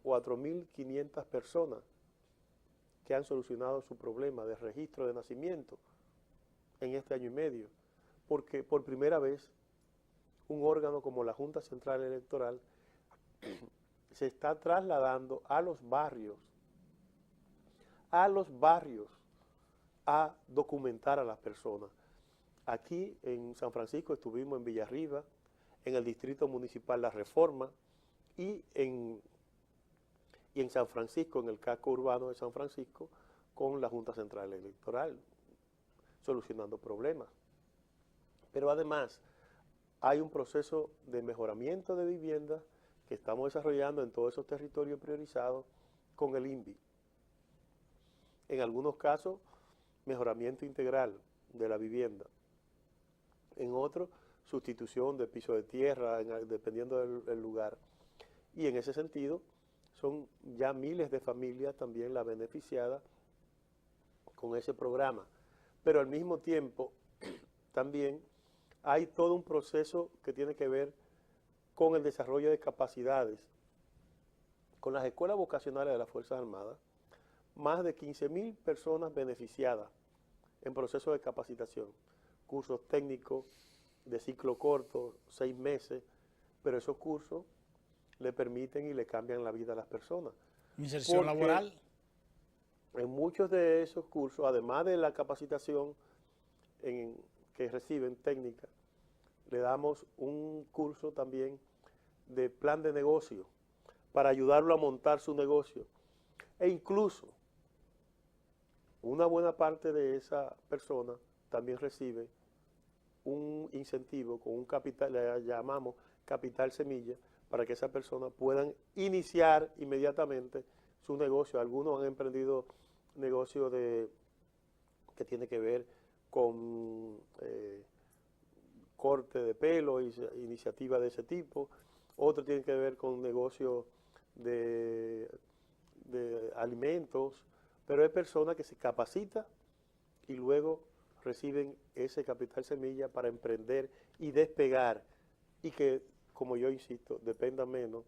4.500 personas que han solucionado su problema de registro de nacimiento en este año y medio, porque por primera vez un órgano como la Junta Central Electoral se está trasladando a los barrios a documentar a las personas. Aquí en San Francisco estuvimos en Villarriba, en el Distrito Municipal La Reforma y en San Francisco, en el casco urbano de San Francisco, con la Junta Central Electoral, solucionando problemas. Pero además hay un proceso de mejoramiento de vivienda que estamos desarrollando en todos esos territorios priorizados con el INVI. En algunos casos, mejoramiento integral de la vivienda. En otros, sustitución de piso de tierra, dependiendo del lugar. Y en ese sentido, son ya miles de familias también las beneficiadas con ese programa. Pero al mismo tiempo, también hay todo un proceso que tiene que ver con el desarrollo de capacidades. Con las escuelas vocacionales de las Fuerzas Armadas, más de 15,000 personas beneficiadas en proceso de capacitación. Cursos técnicos de ciclo corto, 6 meses, pero esos cursos le permiten y le cambian la vida a las personas. Inserción laboral. En muchos de esos cursos, además de la capacitación que reciben técnica, le damos un curso también de plan de negocio para ayudarlo a montar su negocio. E incluso una buena parte de esa persona también recibe un incentivo con un capital, le llamamos capital semilla, para que esas personas puedan iniciar inmediatamente su negocio. Algunos han emprendido negocios que tiene que ver con corte de pelo, iniciativas de ese tipo. Otro tiene que ver con negocios de alimentos, pero hay personas que se capacitan y luego reciben ese capital semilla para emprender y despegar, y que, como yo insisto, dependa menos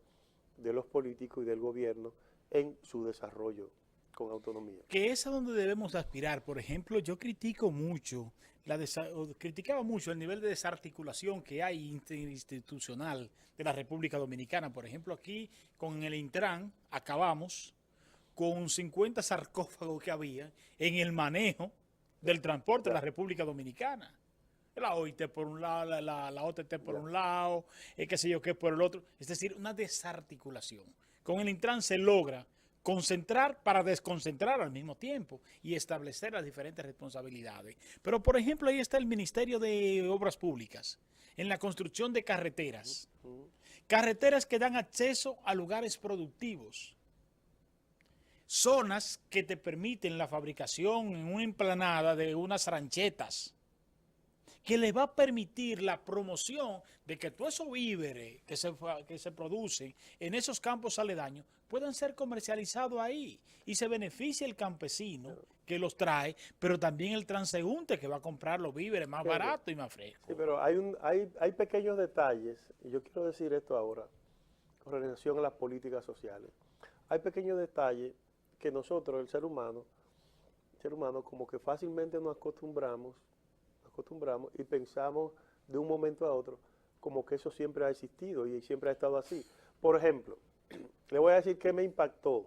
de los políticos y del gobierno en su desarrollo con autonomía. Que es a donde debemos aspirar. Por ejemplo, yo critico mucho, criticaba mucho el nivel de desarticulación que hay interinstitucional de la República Dominicana. Por ejemplo, aquí con el Intran acabamos con 50 sarcófagos que había en el manejo del transporte de la República Dominicana. La OIT por un lado, la OTT por un lado, qué sé yo qué por el otro. Es decir, una desarticulación. Con el Intran se logra concentrar para desconcentrar al mismo tiempo y establecer las diferentes responsabilidades. Pero, por ejemplo, ahí está el Ministerio de Obras Públicas, en la construcción de carreteras. Carreteras que dan acceso a lugares productivos. Zonas que te permiten la fabricación en una emplanada de unas ranchetas, que le va a permitir la promoción de que todos esos víveres que se producen en esos campos aledaños puedan ser comercializados ahí y se beneficia el campesino que los trae, pero también el transeúnte que va a comprar los víveres más baratos y más frescos. Sí, pero hay pequeños detalles, y yo quiero decir esto ahora, con relación a las políticas sociales. Hay pequeños detalles que nosotros, el ser humano, como que fácilmente nos acostumbramos y pensamos de un momento a otro como que eso siempre ha existido y siempre ha estado así. Por ejemplo, le voy a decir qué me impactó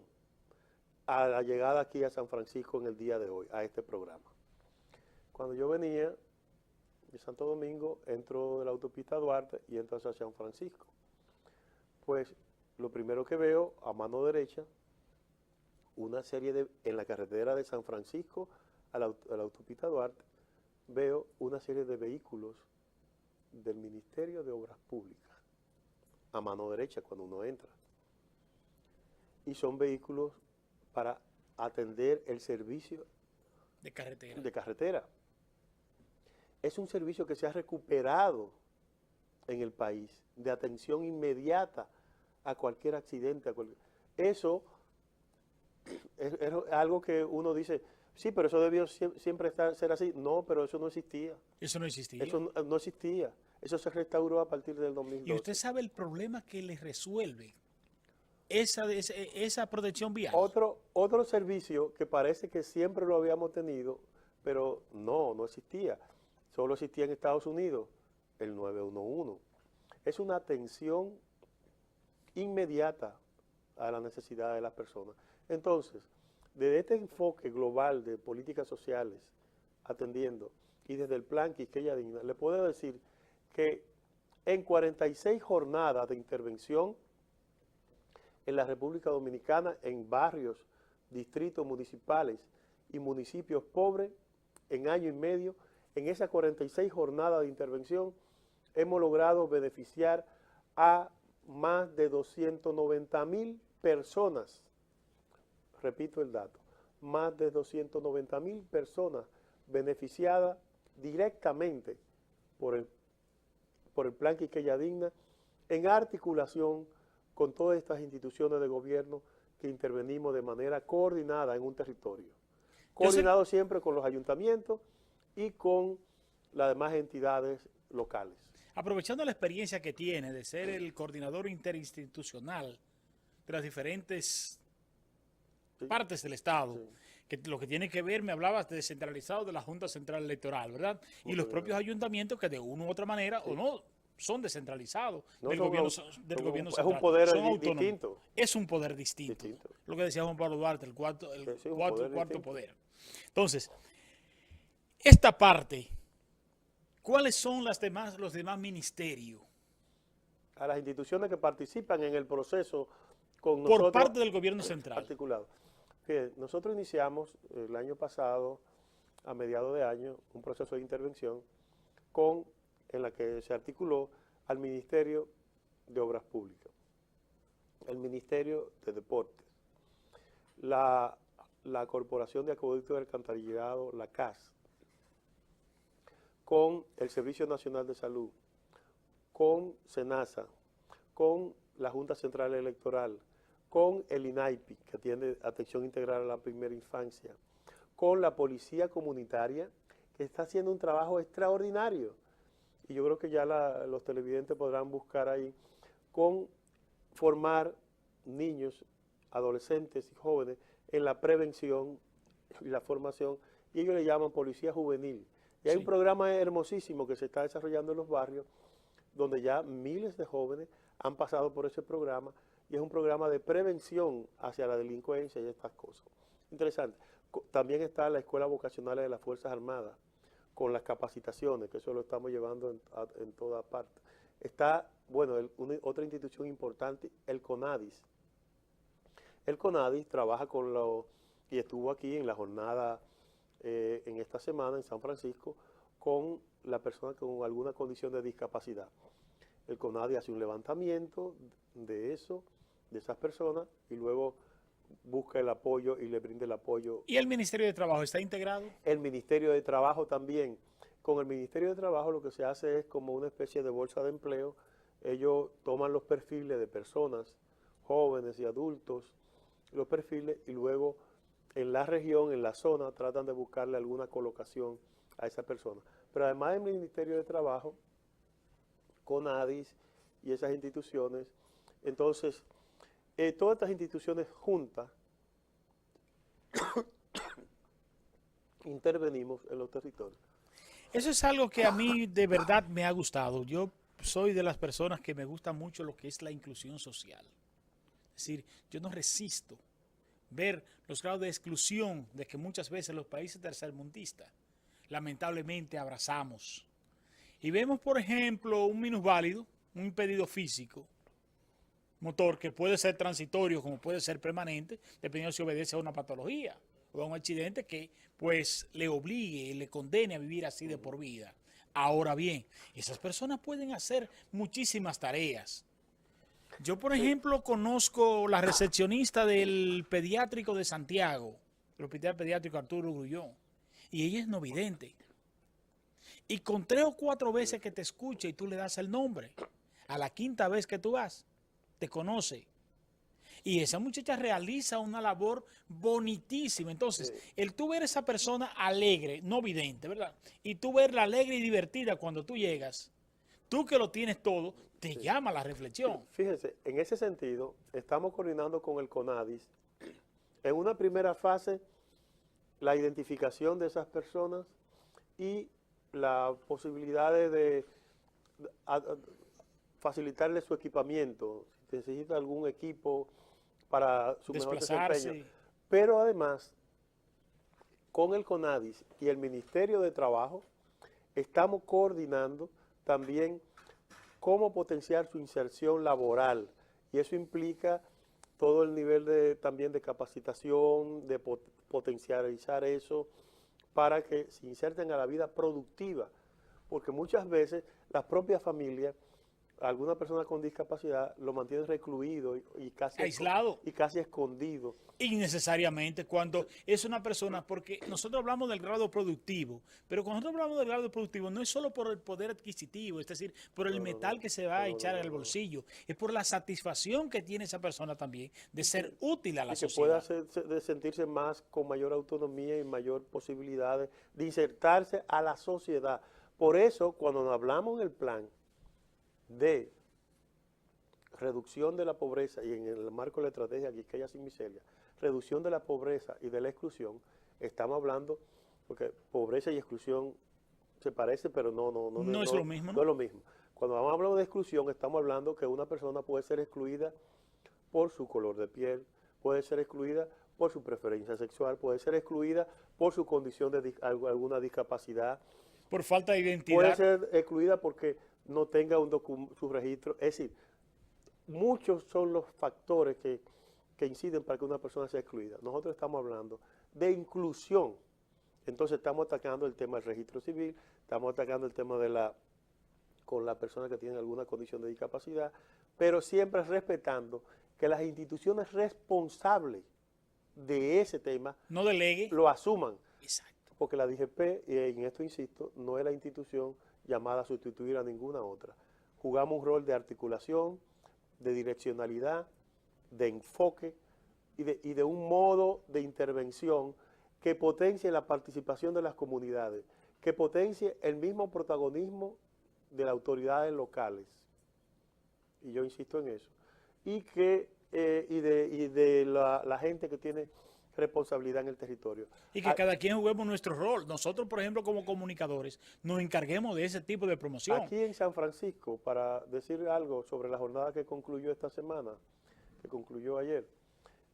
a la llegada aquí a San Francisco en el día de hoy, a este programa. Cuando yo venía de Santo Domingo, entro de la autopista Duarte y entro hacia San Francisco. Pues lo primero que veo, a mano derecha, una serie en la carretera de San Francisco a la autopista Duarte, veo una serie de vehículos del Ministerio de Obras Públicas, a mano derecha cuando uno entra. Y son vehículos para atender el servicio de carretera. Es un servicio que se ha recuperado en el país, de atención inmediata a cualquier accidente. Eso es algo que uno dice, sí, pero eso debió siempre ser así. No, pero eso no existía. Eso no existía. Eso no existía. Eso se restauró a partir del 2012. Y usted sabe el problema que le resuelve esa protección vial. Otro servicio que parece que siempre lo habíamos tenido, pero no existía. Solo existía en Estados Unidos, el 911. Es una atención inmediata a las necesidades de las personas. Entonces, desde este enfoque global de políticas sociales, atendiendo, y desde el plan Quisqueya Digna, le puedo decir que en 46 jornadas de intervención en la República Dominicana, en barrios, distritos municipales y municipios pobres, en año y medio, en esas 46 jornadas de intervención, hemos logrado beneficiar a más de 290,000 personas. Repito el dato, más de 290,000 personas beneficiadas directamente por el plan Quisqueya Digna, en articulación con todas estas instituciones de gobierno que intervenimos de manera coordinada en un territorio. Coordinado siempre con los ayuntamientos y con las demás entidades locales. Aprovechando la experiencia que tiene de ser el coordinador interinstitucional de las diferentes partes del Estado, que lo que tiene que ver, me hablabas de descentralizado de la Junta Central Electoral, ¿verdad? Y los propios ayuntamientos que de una u otra manera o no son descentralizados del gobierno central. Es un poder distinto. Es un poder distinto. Lo que decía Juan Pablo Duarte, el cuarto poder. Entonces, esta parte, ¿cuáles son los demás ministerios? A las instituciones que participan en el proceso con por parte del gobierno central. Articulado. Fíjense, nosotros iniciamos el año pasado, a mediados de año, un proceso de intervención en la que se articuló al Ministerio de Obras Públicas, el Ministerio de Deportes, la Corporación de Acueductos y Alcantarillado, la CAS, con el Servicio Nacional de Salud, con SENASA, con la Junta Central Electoral, con el INAIPI, que atiende atención integral a la primera infancia, con la Policía Comunitaria, que está haciendo un trabajo extraordinario. Y yo creo que ya los televidentes podrán buscar ahí, con formar niños, adolescentes y jóvenes en la prevención y la formación, y ellos le llaman Policía Juvenil. Y hay un programa hermosísimo que se está desarrollando en los barrios, donde ya miles de jóvenes han pasado por ese programa, y es un programa de prevención hacia la delincuencia y estas cosas. Interesante. También está la Escuela Vocacional de las Fuerzas Armadas, con las capacitaciones, que eso lo estamos llevando en toda parte. Está, bueno, otra institución importante, el CONADIS. El CONADIS trabaja con y estuvo aquí en la jornada en esta semana en San Francisco, con la persona con alguna condición de discapacidad. El CONADIS hace un levantamiento de eso, de esas personas, y luego busca el apoyo y le brinda el apoyo. ¿Y el Ministerio de Trabajo está integrado? El Ministerio de Trabajo también. Con el Ministerio de Trabajo lo que se hace es como una especie de bolsa de empleo. Ellos toman los perfiles de personas, jóvenes y adultos, los perfiles, y luego en la región, en la zona, tratan de buscarle alguna colocación a esa persona. Pero además del Ministerio de Trabajo, CONADIS y esas instituciones, entonces, todas estas instituciones juntas intervenimos en los territorios. Eso es algo que a mí de verdad me ha gustado. Yo soy de las personas que me gusta mucho lo que es la inclusión social. Es decir, yo no resisto ver los grados de exclusión de que muchas veces los países tercermundistas lamentablemente abrazamos. Y vemos, por ejemplo, un minusválido, un impedido físico, motor, que puede ser transitorio como puede ser permanente, dependiendo si obedece a una patología o a un accidente que pues le obligue, le condene a vivir así de por vida. Ahora bien, esas personas pueden hacer muchísimas tareas. Yo, por ejemplo, conozco la recepcionista del pediátrico de Santiago, el Hospital Pediátrico Arturo Grullón, y ella es no vidente. Y con 3 o 4 veces que te escucha y tú le das el nombre, a la 5ª vez que tú vas, te conoce. Y esa muchacha realiza una labor bonitísima. Entonces, el tú ver a esa persona alegre, no vidente, ¿verdad? Y tú verla alegre y divertida cuando tú llegas, tú que lo tienes todo, te llama a la reflexión. Fíjense, en ese sentido, estamos coordinando con el CONADIS. En una primera fase, la identificación de esas personas y la posibilidad de facilitarle su equipamiento, si necesita algún equipo para su mejor desempeño. Pero además, con el CONADIS y el Ministerio de Trabajo, estamos coordinando también cómo potenciar su inserción laboral. Y eso implica todo el nivel también de capacitación, de potencializar eso, para que se inserten a la vida productiva. Porque muchas veces las propias familias, alguna persona con discapacidad, lo mantiene recluido y casi aislado y casi escondido. Innecesariamente, cuando es una persona, porque nosotros hablamos del grado productivo, pero cuando nosotros hablamos del grado productivo no es solo por el poder adquisitivo, es decir, por el metal que se va a echar en el bolsillo, es por la satisfacción que tiene esa persona también de ser útil a la sociedad. Que pueda de sentirse más con mayor autonomía y mayor posibilidad de insertarse a la sociedad. Por eso, cuando hablamos en el plan de reducción de la pobreza y en el marco de la estrategia Quisqueya sin miseria, reducción de la pobreza y de la exclusión, estamos hablando, porque pobreza y exclusión se parecen, pero no es lo mismo, ¿no? No es lo mismo. Cuando hablamos de exclusión, estamos hablando que una persona puede ser excluida por su color de piel, puede ser excluida por su preferencia sexual, puede ser excluida por su condición de alguna discapacidad, por falta de identidad. Puede ser excluida porque no tenga su registro. Es decir, muchos son los factores que inciden para que una persona sea excluida. Nosotros estamos hablando de inclusión. Entonces estamos atacando el tema del registro civil, estamos atacando el tema con la persona que tiene alguna condición de discapacidad, pero siempre respetando que las instituciones responsables de ese tema no delegue, lo asuman. Exacto. porque la DGP, y en esto insisto, no es la institución llamada a sustituir a ninguna otra. Jugamos un rol de articulación, de direccionalidad, de enfoque y de un modo de intervención que potencie la participación de las comunidades, que potencie el mismo protagonismo de las autoridades locales, y yo insisto en eso, y de la gente que tiene responsabilidad en el territorio. Y que cada quien juguemos nuestro rol. Nosotros, por ejemplo, como comunicadores, nos encarguemos de ese tipo de promoción. Aquí en San Francisco, para decir algo sobre la jornada que concluyó esta semana, que concluyó ayer,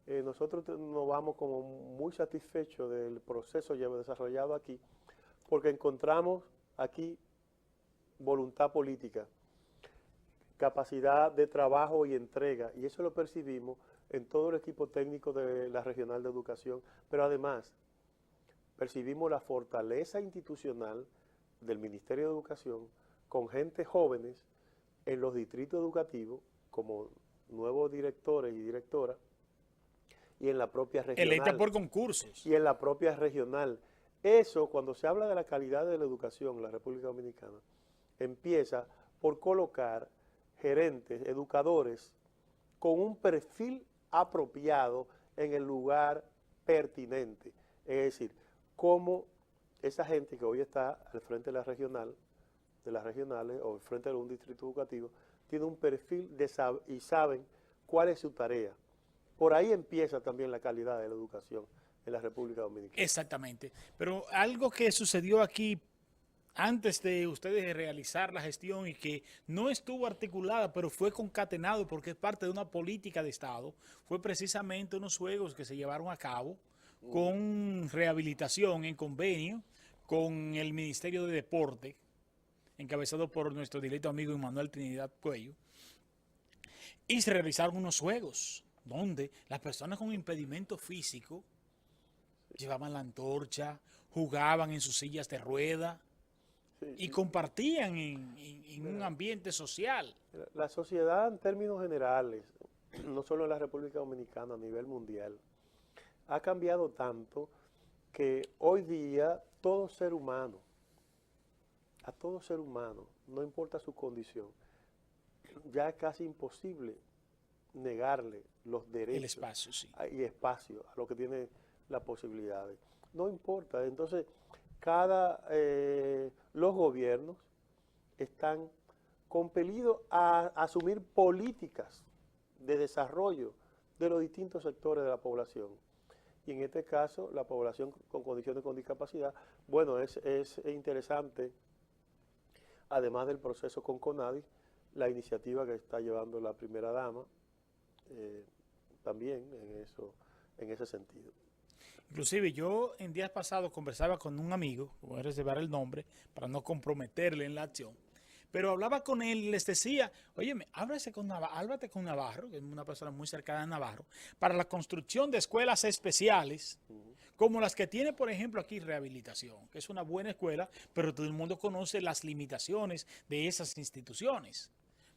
nosotros nos vamos como muy satisfechos del proceso ya desarrollado aquí, porque encontramos aquí voluntad política, capacidad de trabajo y entrega, y eso lo percibimos en todo el equipo técnico de la Regional de Educación, pero además percibimos la fortaleza institucional del Ministerio de Educación con gente jóvenes en los distritos educativos como nuevos directores y directoras y en la propia regional. Electa por concursos. Y en la propia regional. Eso, cuando se habla de la calidad de la educación en la República Dominicana, empieza por colocar gerentes, educadores, con un perfil apropiado en el lugar pertinente. Es decir, cómo esa gente que hoy está al frente de la regional, de las regionales o al frente de un distrito educativo, tiene un perfil y saben cuál es su tarea. Por ahí empieza también la calidad de la educación en la República Dominicana. Exactamente. Pero algo que sucedió aquí antes de ustedes realizar la gestión y que no estuvo articulada, pero fue concatenado porque es parte de una política de Estado, fue precisamente unos juegos que se llevaron a cabo con rehabilitación en convenio con el Ministerio de Deporte, encabezado por nuestro directo amigo Emmanuel Trinidad Cuello, y se realizaron unos juegos donde las personas con impedimento físico llevaban la antorcha, jugaban en sus sillas de rueda y compartían en un ambiente social. La sociedad en términos generales, no solo en la República Dominicana, a nivel mundial, ha cambiado tanto que hoy día todo ser humano, a todo ser humano, no importa su condición, ya es casi imposible negarle los derechos El espacio, sí. y espacio a lo que tiene las posibilidades. No importa, entonces los gobiernos están compelidos a asumir políticas de desarrollo de los distintos sectores de la población. Y en este caso, la población con condiciones con discapacidad, bueno, es interesante, además del proceso con CONADI, la iniciativa que está llevando la primera dama, también en ese sentido. Inclusive yo en días pasados conversaba con un amigo, voy a reservar el nombre para no comprometerle en la acción, pero hablaba con él y les decía, óyeme, háblate con Navarro, que es una persona muy cercana a Navarro, para la construcción de escuelas especiales, como las que tiene, por ejemplo, aquí Rehabilitación, que es una buena escuela, pero todo el mundo conoce las limitaciones de esas instituciones.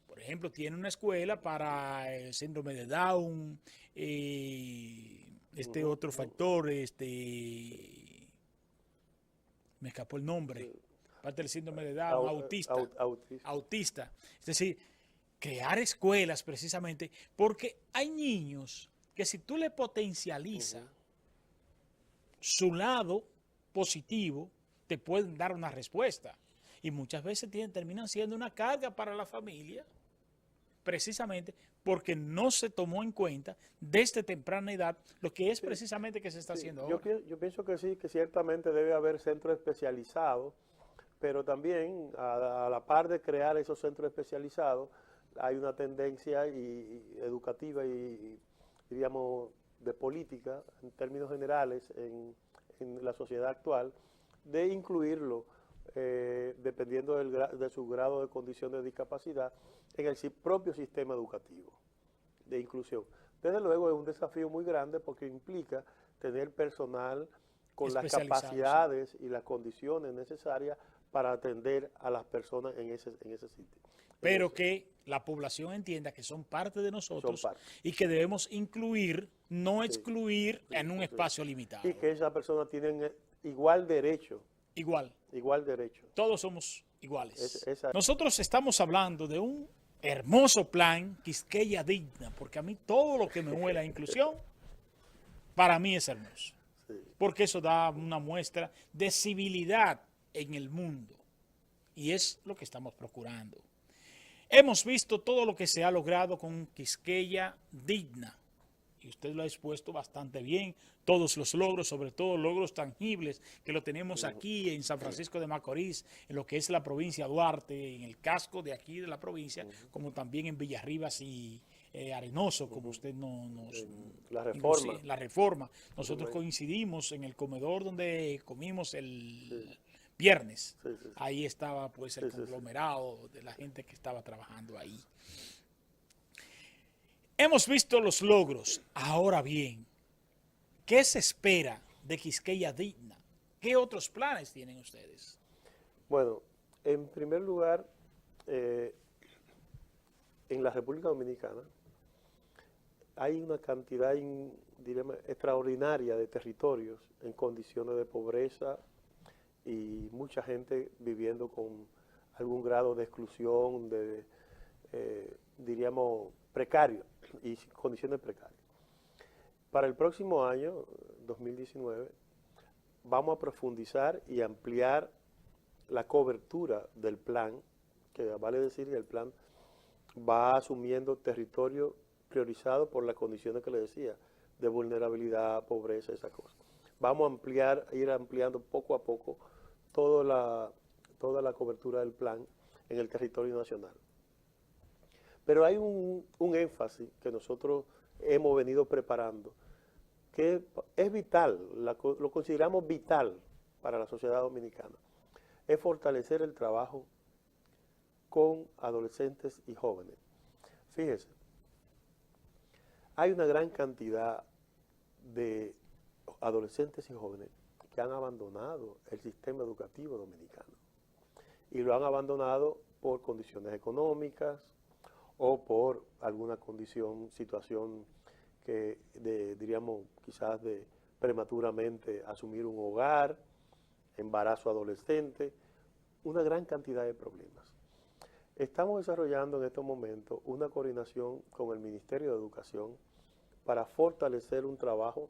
Por ejemplo, tiene una escuela para el síndrome de Down, otro factor, me escapó el nombre, parte del síndrome de Down, autista. Es decir, crear escuelas precisamente, porque hay niños que si tú le potencializas su lado positivo, te pueden dar una respuesta. Y muchas veces terminan siendo una carga para la familia, precisamente porque no se tomó en cuenta desde temprana edad lo que es precisamente que se está haciendo ahora. Yo pienso que sí, que ciertamente debe haber centros especializados, pero también a la par de crear esos centros especializados, hay una tendencia educativa y, diríamos, de política, en términos generales, en la sociedad actual, de incluirlo, dependiendo de su grado de condición de discapacidad, en el propio sistema educativo de inclusión. Desde luego es un desafío muy grande porque implica tener personal con las capacidades y las condiciones necesarias para atender a las personas en ese sitio. Pero que la población entienda que son parte de nosotros y que debemos incluir, no excluir en un espacio limitado. Y que esas personas tienen igual derecho, igual. igual derecho. Todos somos iguales. Esa- Nosotros estamos hablando de un hermoso plan, Quisqueya Digna, porque a mí todo lo que me huele a inclusión, para mí es hermoso. sí. Porque eso da una muestra de civilidad en el mundo. Y es lo que estamos procurando. Hemos visto todo lo que se ha logrado con Quisqueya Digna. Y usted lo ha expuesto bastante bien. Todos los logros, sobre todo logros tangibles, que lo tenemos aquí en San Francisco de Macorís, en lo que es la provincia de Duarte, en el casco de aquí de la provincia, como también en Villarribas y Arenoso, como usted nos... La reforma. inclusive, la reforma. Nosotros coincidimos en el comedor donde comimos el viernes. Sí, sí, sí. Ahí estaba pues el Sí, sí, sí. conglomerado de la gente que estaba trabajando ahí. Hemos visto los logros. Ahora bien, ¿qué se espera de Quisqueya Digna? ¿Qué otros planes tienen ustedes? Bueno, en primer lugar, en la República Dominicana hay una cantidad, diríamos, extraordinaria de territorios en condiciones de pobreza y mucha gente viviendo con algún grado de exclusión, diríamos, precario y condiciones precarias. Para el próximo año, 2019, vamos a profundizar y ampliar la cobertura del plan, que vale decir que el plan va asumiendo territorio priorizado por las condiciones que le decía, de vulnerabilidad, pobreza, esas cosas. Vamos a ampliar, ir ampliando poco a poco toda la cobertura del plan en el territorio nacional. Pero hay un énfasis que nosotros hemos venido preparando, que es vital, lo consideramos vital para la sociedad dominicana, es fortalecer el trabajo con adolescentes y jóvenes. Fíjese, hay una gran cantidad de adolescentes y jóvenes que han abandonado el sistema educativo dominicano y lo han abandonado por condiciones económicas o por alguna condición, situación que diríamos quizás de prematuramente asumir un hogar, embarazo adolescente, una gran cantidad de problemas. Estamos desarrollando en estos momentos una coordinación con el Ministerio de Educación para fortalecer un trabajo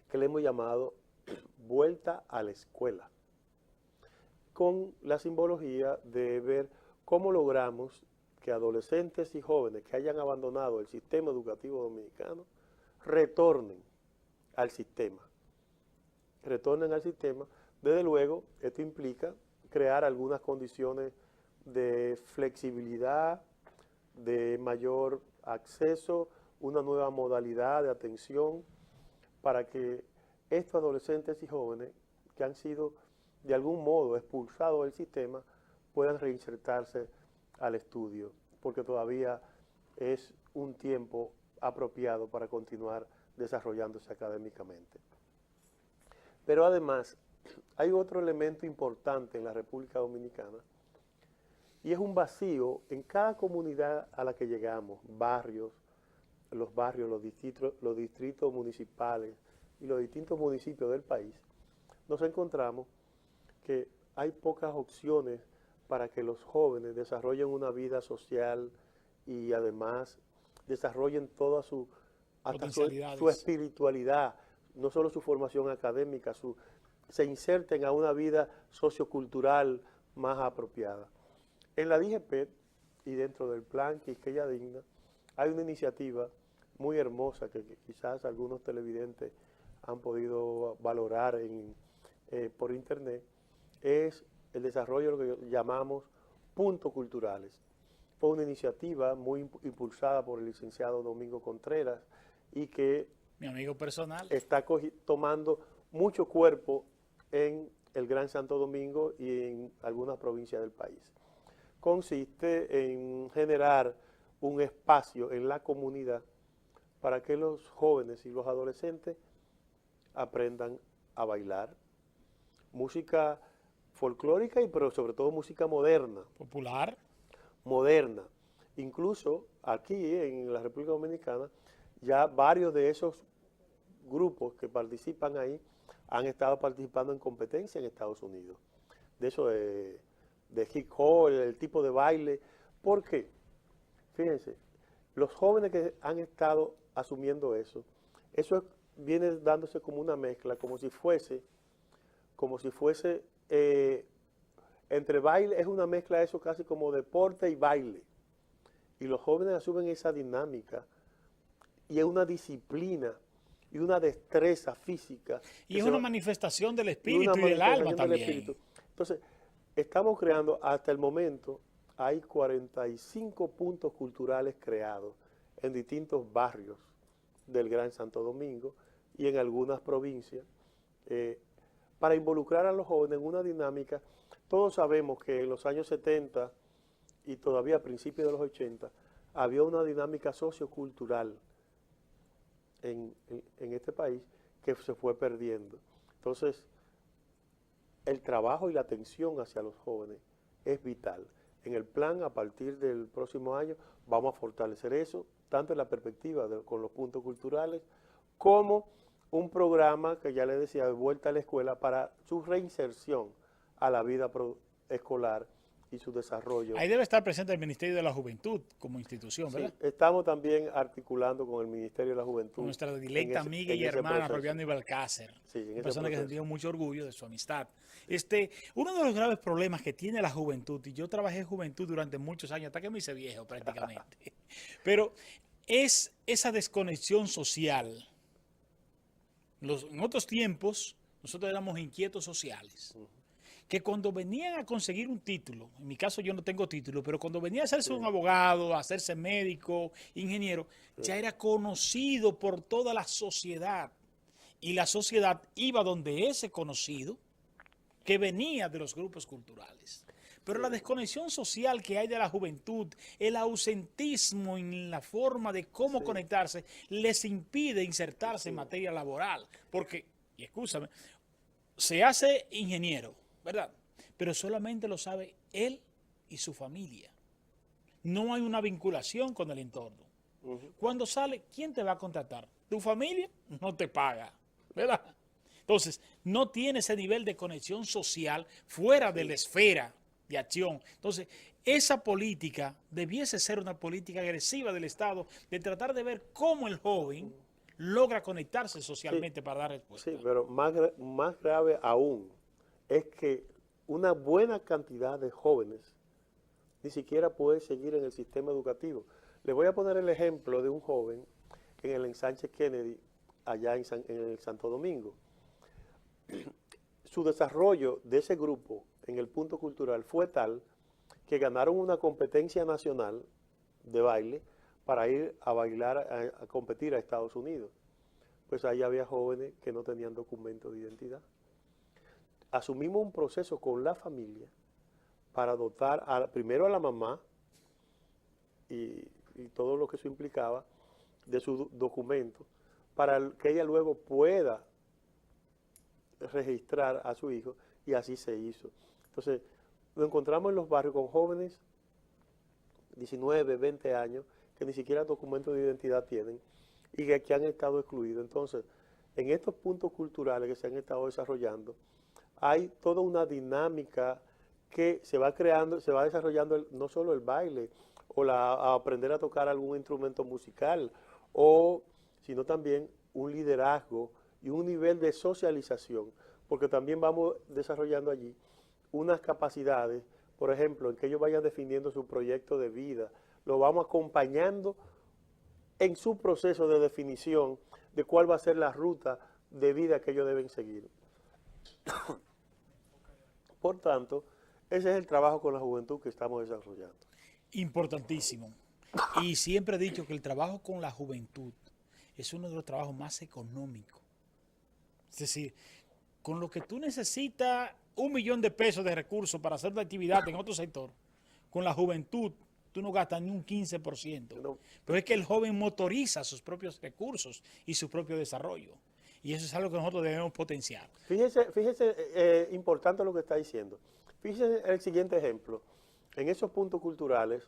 que le hemos llamado Vuelta a la Escuela, con la simbología de ver cómo logramos que adolescentes y jóvenes que hayan abandonado el sistema educativo dominicano retornen al sistema. Retornen al sistema. Desde luego, esto implica crear algunas condiciones de flexibilidad, de mayor acceso, una nueva modalidad de atención para que estos adolescentes y jóvenes que han sido de algún modo expulsados del sistema puedan reinsertarse al estudio, porque todavía es un tiempo apropiado para continuar desarrollándose académicamente. Pero además, hay otro elemento importante en la República Dominicana, y es un vacío en cada comunidad a la que llegamos, los barrios, los distritos municipales y los distintos municipios del país, nos encontramos que hay pocas opciones para que los jóvenes desarrollen una vida social y además desarrollen toda su espiritualidad, no solo su formación académica, se inserten a una vida sociocultural más apropiada. En la DGPET y dentro del plan Quisqueya Digna hay una iniciativa muy hermosa que quizás algunos televidentes han podido valorar por internet, es el desarrollo de lo que llamamos puntos culturales. Fue una iniciativa muy impulsada por el licenciado Domingo Contreras y que Mi amigo personal. está tomando mucho cuerpo en el Gran Santo Domingo y en algunas provincias del país. Consiste en generar un espacio en la comunidad para que los jóvenes y los adolescentes aprendan a bailar música folclórica, pero sobre todo música moderna. Moderna. Incluso aquí en la República Dominicana, ya varios de esos grupos que participan ahí han estado participando en competencia en Estados Unidos. De eso, de hip hop, el tipo de baile. ¿Por qué? Fíjense, los jóvenes que han estado asumiendo eso viene dándose como una mezcla, como si fuese entre baile, es una mezcla de eso casi como deporte y baile. Y los jóvenes asumen esa dinámica y es una disciplina y una destreza física. Y es una manifestación del espíritu y del alma también. Entonces, estamos creando, hasta el momento, hay 45 puntos culturales creados en distintos barrios del Gran Santo Domingo y en algunas provincias, para involucrar a los jóvenes en una dinámica. Todos sabemos que en los años 70 y todavía a principios de los 80 había una dinámica sociocultural en este país que se fue perdiendo. Entonces, el trabajo y la atención hacia los jóvenes es vital. En el plan, a partir del próximo año, vamos a fortalecer eso, tanto en la perspectiva con los puntos culturales, como un programa que ya les decía, de vuelta a la escuela, para su reinserción a la vida escolar y su desarrollo. Ahí debe estar presente el Ministerio de la Juventud como institución, ¿verdad? Sí, estamos también articulando con el Ministerio de la Juventud. Con nuestra directa amiga y hermana, Robiano y Balcácer, una persona que sentió mucho orgullo de su amistad. Uno de los graves problemas que tiene la juventud, y yo trabajé en juventud durante muchos años, hasta que me hice viejo prácticamente, pero es esa desconexión social. En otros tiempos, nosotros éramos inquietos sociales. Que cuando venían a conseguir un título, en mi caso yo no tengo título, pero cuando venía a hacerse un abogado, a hacerse médico, ingeniero, ya era conocido por toda la sociedad. Y la sociedad iba donde ese conocido que venía de los grupos culturales. Pero la desconexión social que hay de la juventud, el ausentismo en la forma de cómo conectarse, les impide insertarse en materia laboral. Porque, y escúchame, se hace ingeniero, ¿verdad? Pero solamente lo sabe él y su familia. No hay una vinculación con el entorno. Cuando sale, ¿quién te va a contratar? ¿Tu familia? No te paga, ¿verdad? Entonces, no tiene ese nivel de conexión social fuera de la esfera de acción. Entonces, esa política debiese ser una política agresiva del Estado, de tratar de ver cómo el joven logra conectarse socialmente para dar respuesta. Sí, pero más grave aún es que una buena cantidad de jóvenes ni siquiera puede seguir en el sistema educativo. Les voy a poner el ejemplo de un joven en el ensanche Kennedy, allá en el Santo Domingo. Su desarrollo de ese grupo en el punto cultural fue tal que ganaron una competencia nacional de baile para ir a bailar, a competir a Estados Unidos. Pues ahí había jóvenes que no tenían documento de identidad. Asumimos un proceso con la familia para dotar primero a la mamá y todo lo que eso implicaba de su documento, para que ella luego pueda registrar a su hijo, y así se hizo. Entonces, lo encontramos en los barrios con jóvenes 19, 20 años que ni siquiera documentos de identidad tienen y que han estado excluidos. Entonces, en estos puntos culturales que se han estado desarrollando, hay toda una dinámica que se va creando, se va desarrollando no solo el baile o a aprender a tocar algún instrumento musical, sino también un liderazgo y un nivel de socialización, porque también vamos desarrollando allí unas capacidades, por ejemplo, en que ellos vayan definiendo su proyecto de vida, lo vamos acompañando en su proceso de definición de cuál va a ser la ruta de vida que ellos deben seguir. Por tanto, ese es el trabajo con la juventud que estamos desarrollando. Importantísimo. Y siempre he dicho que el trabajo con la juventud es uno de los trabajos más económicos. Es decir, con lo que tú necesitas $1 millón de pesos de recursos para hacer una actividad en otro sector, con la juventud tú no gastas ni un 15%. No. Pero es que el joven motoriza sus propios recursos y su propio desarrollo. Y eso es algo que nosotros debemos potenciar. Fíjese, importante lo que está diciendo. Fíjese el siguiente ejemplo. En esos puntos culturales,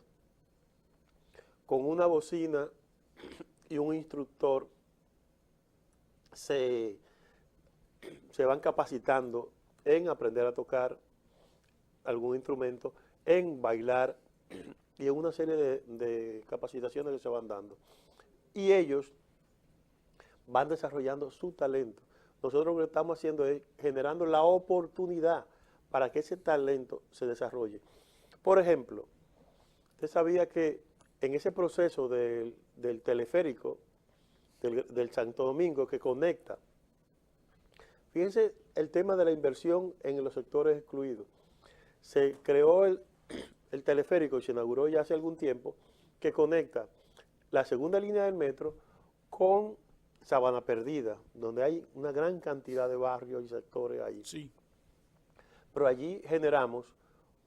con una bocina y un instructor, se se van capacitando en aprender a tocar algún instrumento, en bailar y en una serie de capacitaciones que se van dando. Y ellos van desarrollando su talento. Nosotros lo que estamos haciendo es generando la oportunidad para que ese talento se desarrolle. Por ejemplo, usted sabía que en ese proceso del teleférico, del Santo Domingo que conecta, fíjense el tema de la inversión en los sectores excluidos. Se creó el teleférico y se inauguró ya hace algún tiempo, que conecta la segunda línea del metro con Sabana Perdida, donde hay una gran cantidad de barrios y sectores ahí. Sí. Pero allí generamos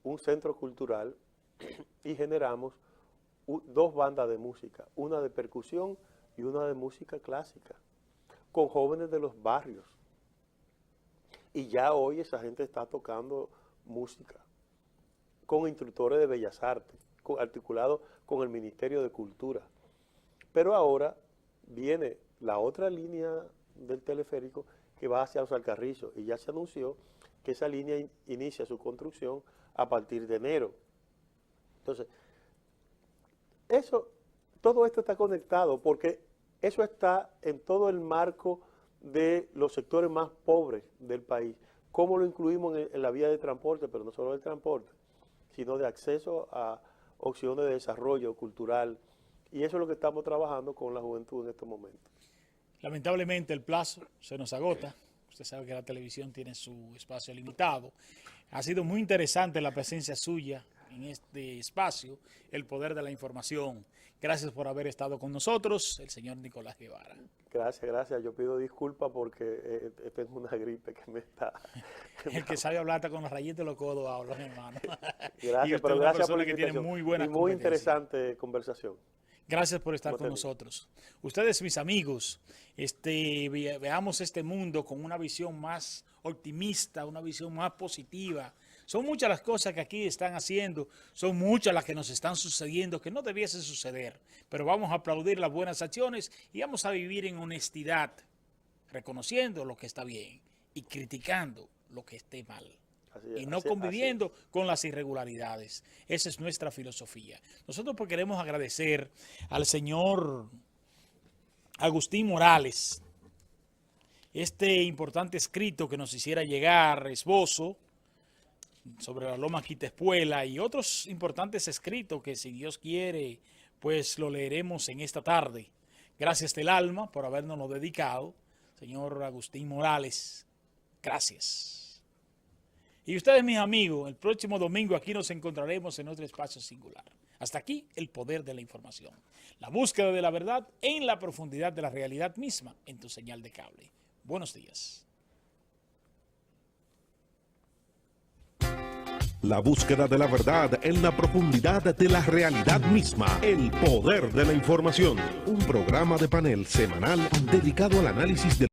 un centro cultural y generamos dos bandas de música, una de percusión y una de música clásica, con jóvenes de los barrios. Y ya hoy esa gente está tocando música, con instructores de Bellas Artes, articulado con el Ministerio de Cultura. Pero ahora viene la otra línea del teleférico que va hacia los Alcarrizos, y ya se anunció que esa línea inicia su construcción a partir de enero. Entonces, todo esto está conectado porque eso está en todo el marco de los sectores más pobres del país. ¿Cómo lo incluimos en la vía de transporte? Pero no solo del transporte, sino de acceso a opciones de desarrollo cultural. Y eso es lo que estamos trabajando con la juventud en estos momentos. Lamentablemente el plazo se nos agota. Usted sabe que la televisión tiene su espacio limitado. Ha sido muy interesante la presencia suya en este espacio, el poder de la información. Gracias por haber estado con nosotros, el señor Nicolás Guevara. Gracias. Yo pido disculpas porque tengo una gripe que me está... El que sabe hablar hasta con las rayitas de los codos habla, hermano. Gracias, pero gracias por la que tiene muy buena y muy interesante conversación. Gracias por estar con nosotros. Ustedes, mis amigos, veamos este mundo con una visión más optimista, una visión más positiva. Son muchas las cosas que aquí están haciendo, son muchas las que nos están sucediendo que no debiesen suceder, pero vamos a aplaudir las buenas acciones y vamos a vivir en honestidad, reconociendo lo que está bien y criticando lo que esté mal. Y no conviviendo con las irregularidades. Esa es nuestra filosofía. Nosotros pues queremos agradecer al señor Agustín Morales este importante escrito que nos hiciera llegar, esbozo, sobre la Loma Quita-Espuela y otros importantes escritos que, si Dios quiere, pues lo leeremos en esta tarde. Gracias del alma por habernoslo dedicado, señor Agustín Morales. Gracias. Y ustedes, mis amigos, el próximo domingo aquí nos encontraremos en otro espacio singular. Hasta aquí, el poder de la información. La búsqueda de la verdad en la profundidad de la realidad misma en tu señal de cable. Buenos días. La búsqueda de la verdad en la profundidad de la realidad misma. El poder de la información. Un programa de panel semanal dedicado al análisis de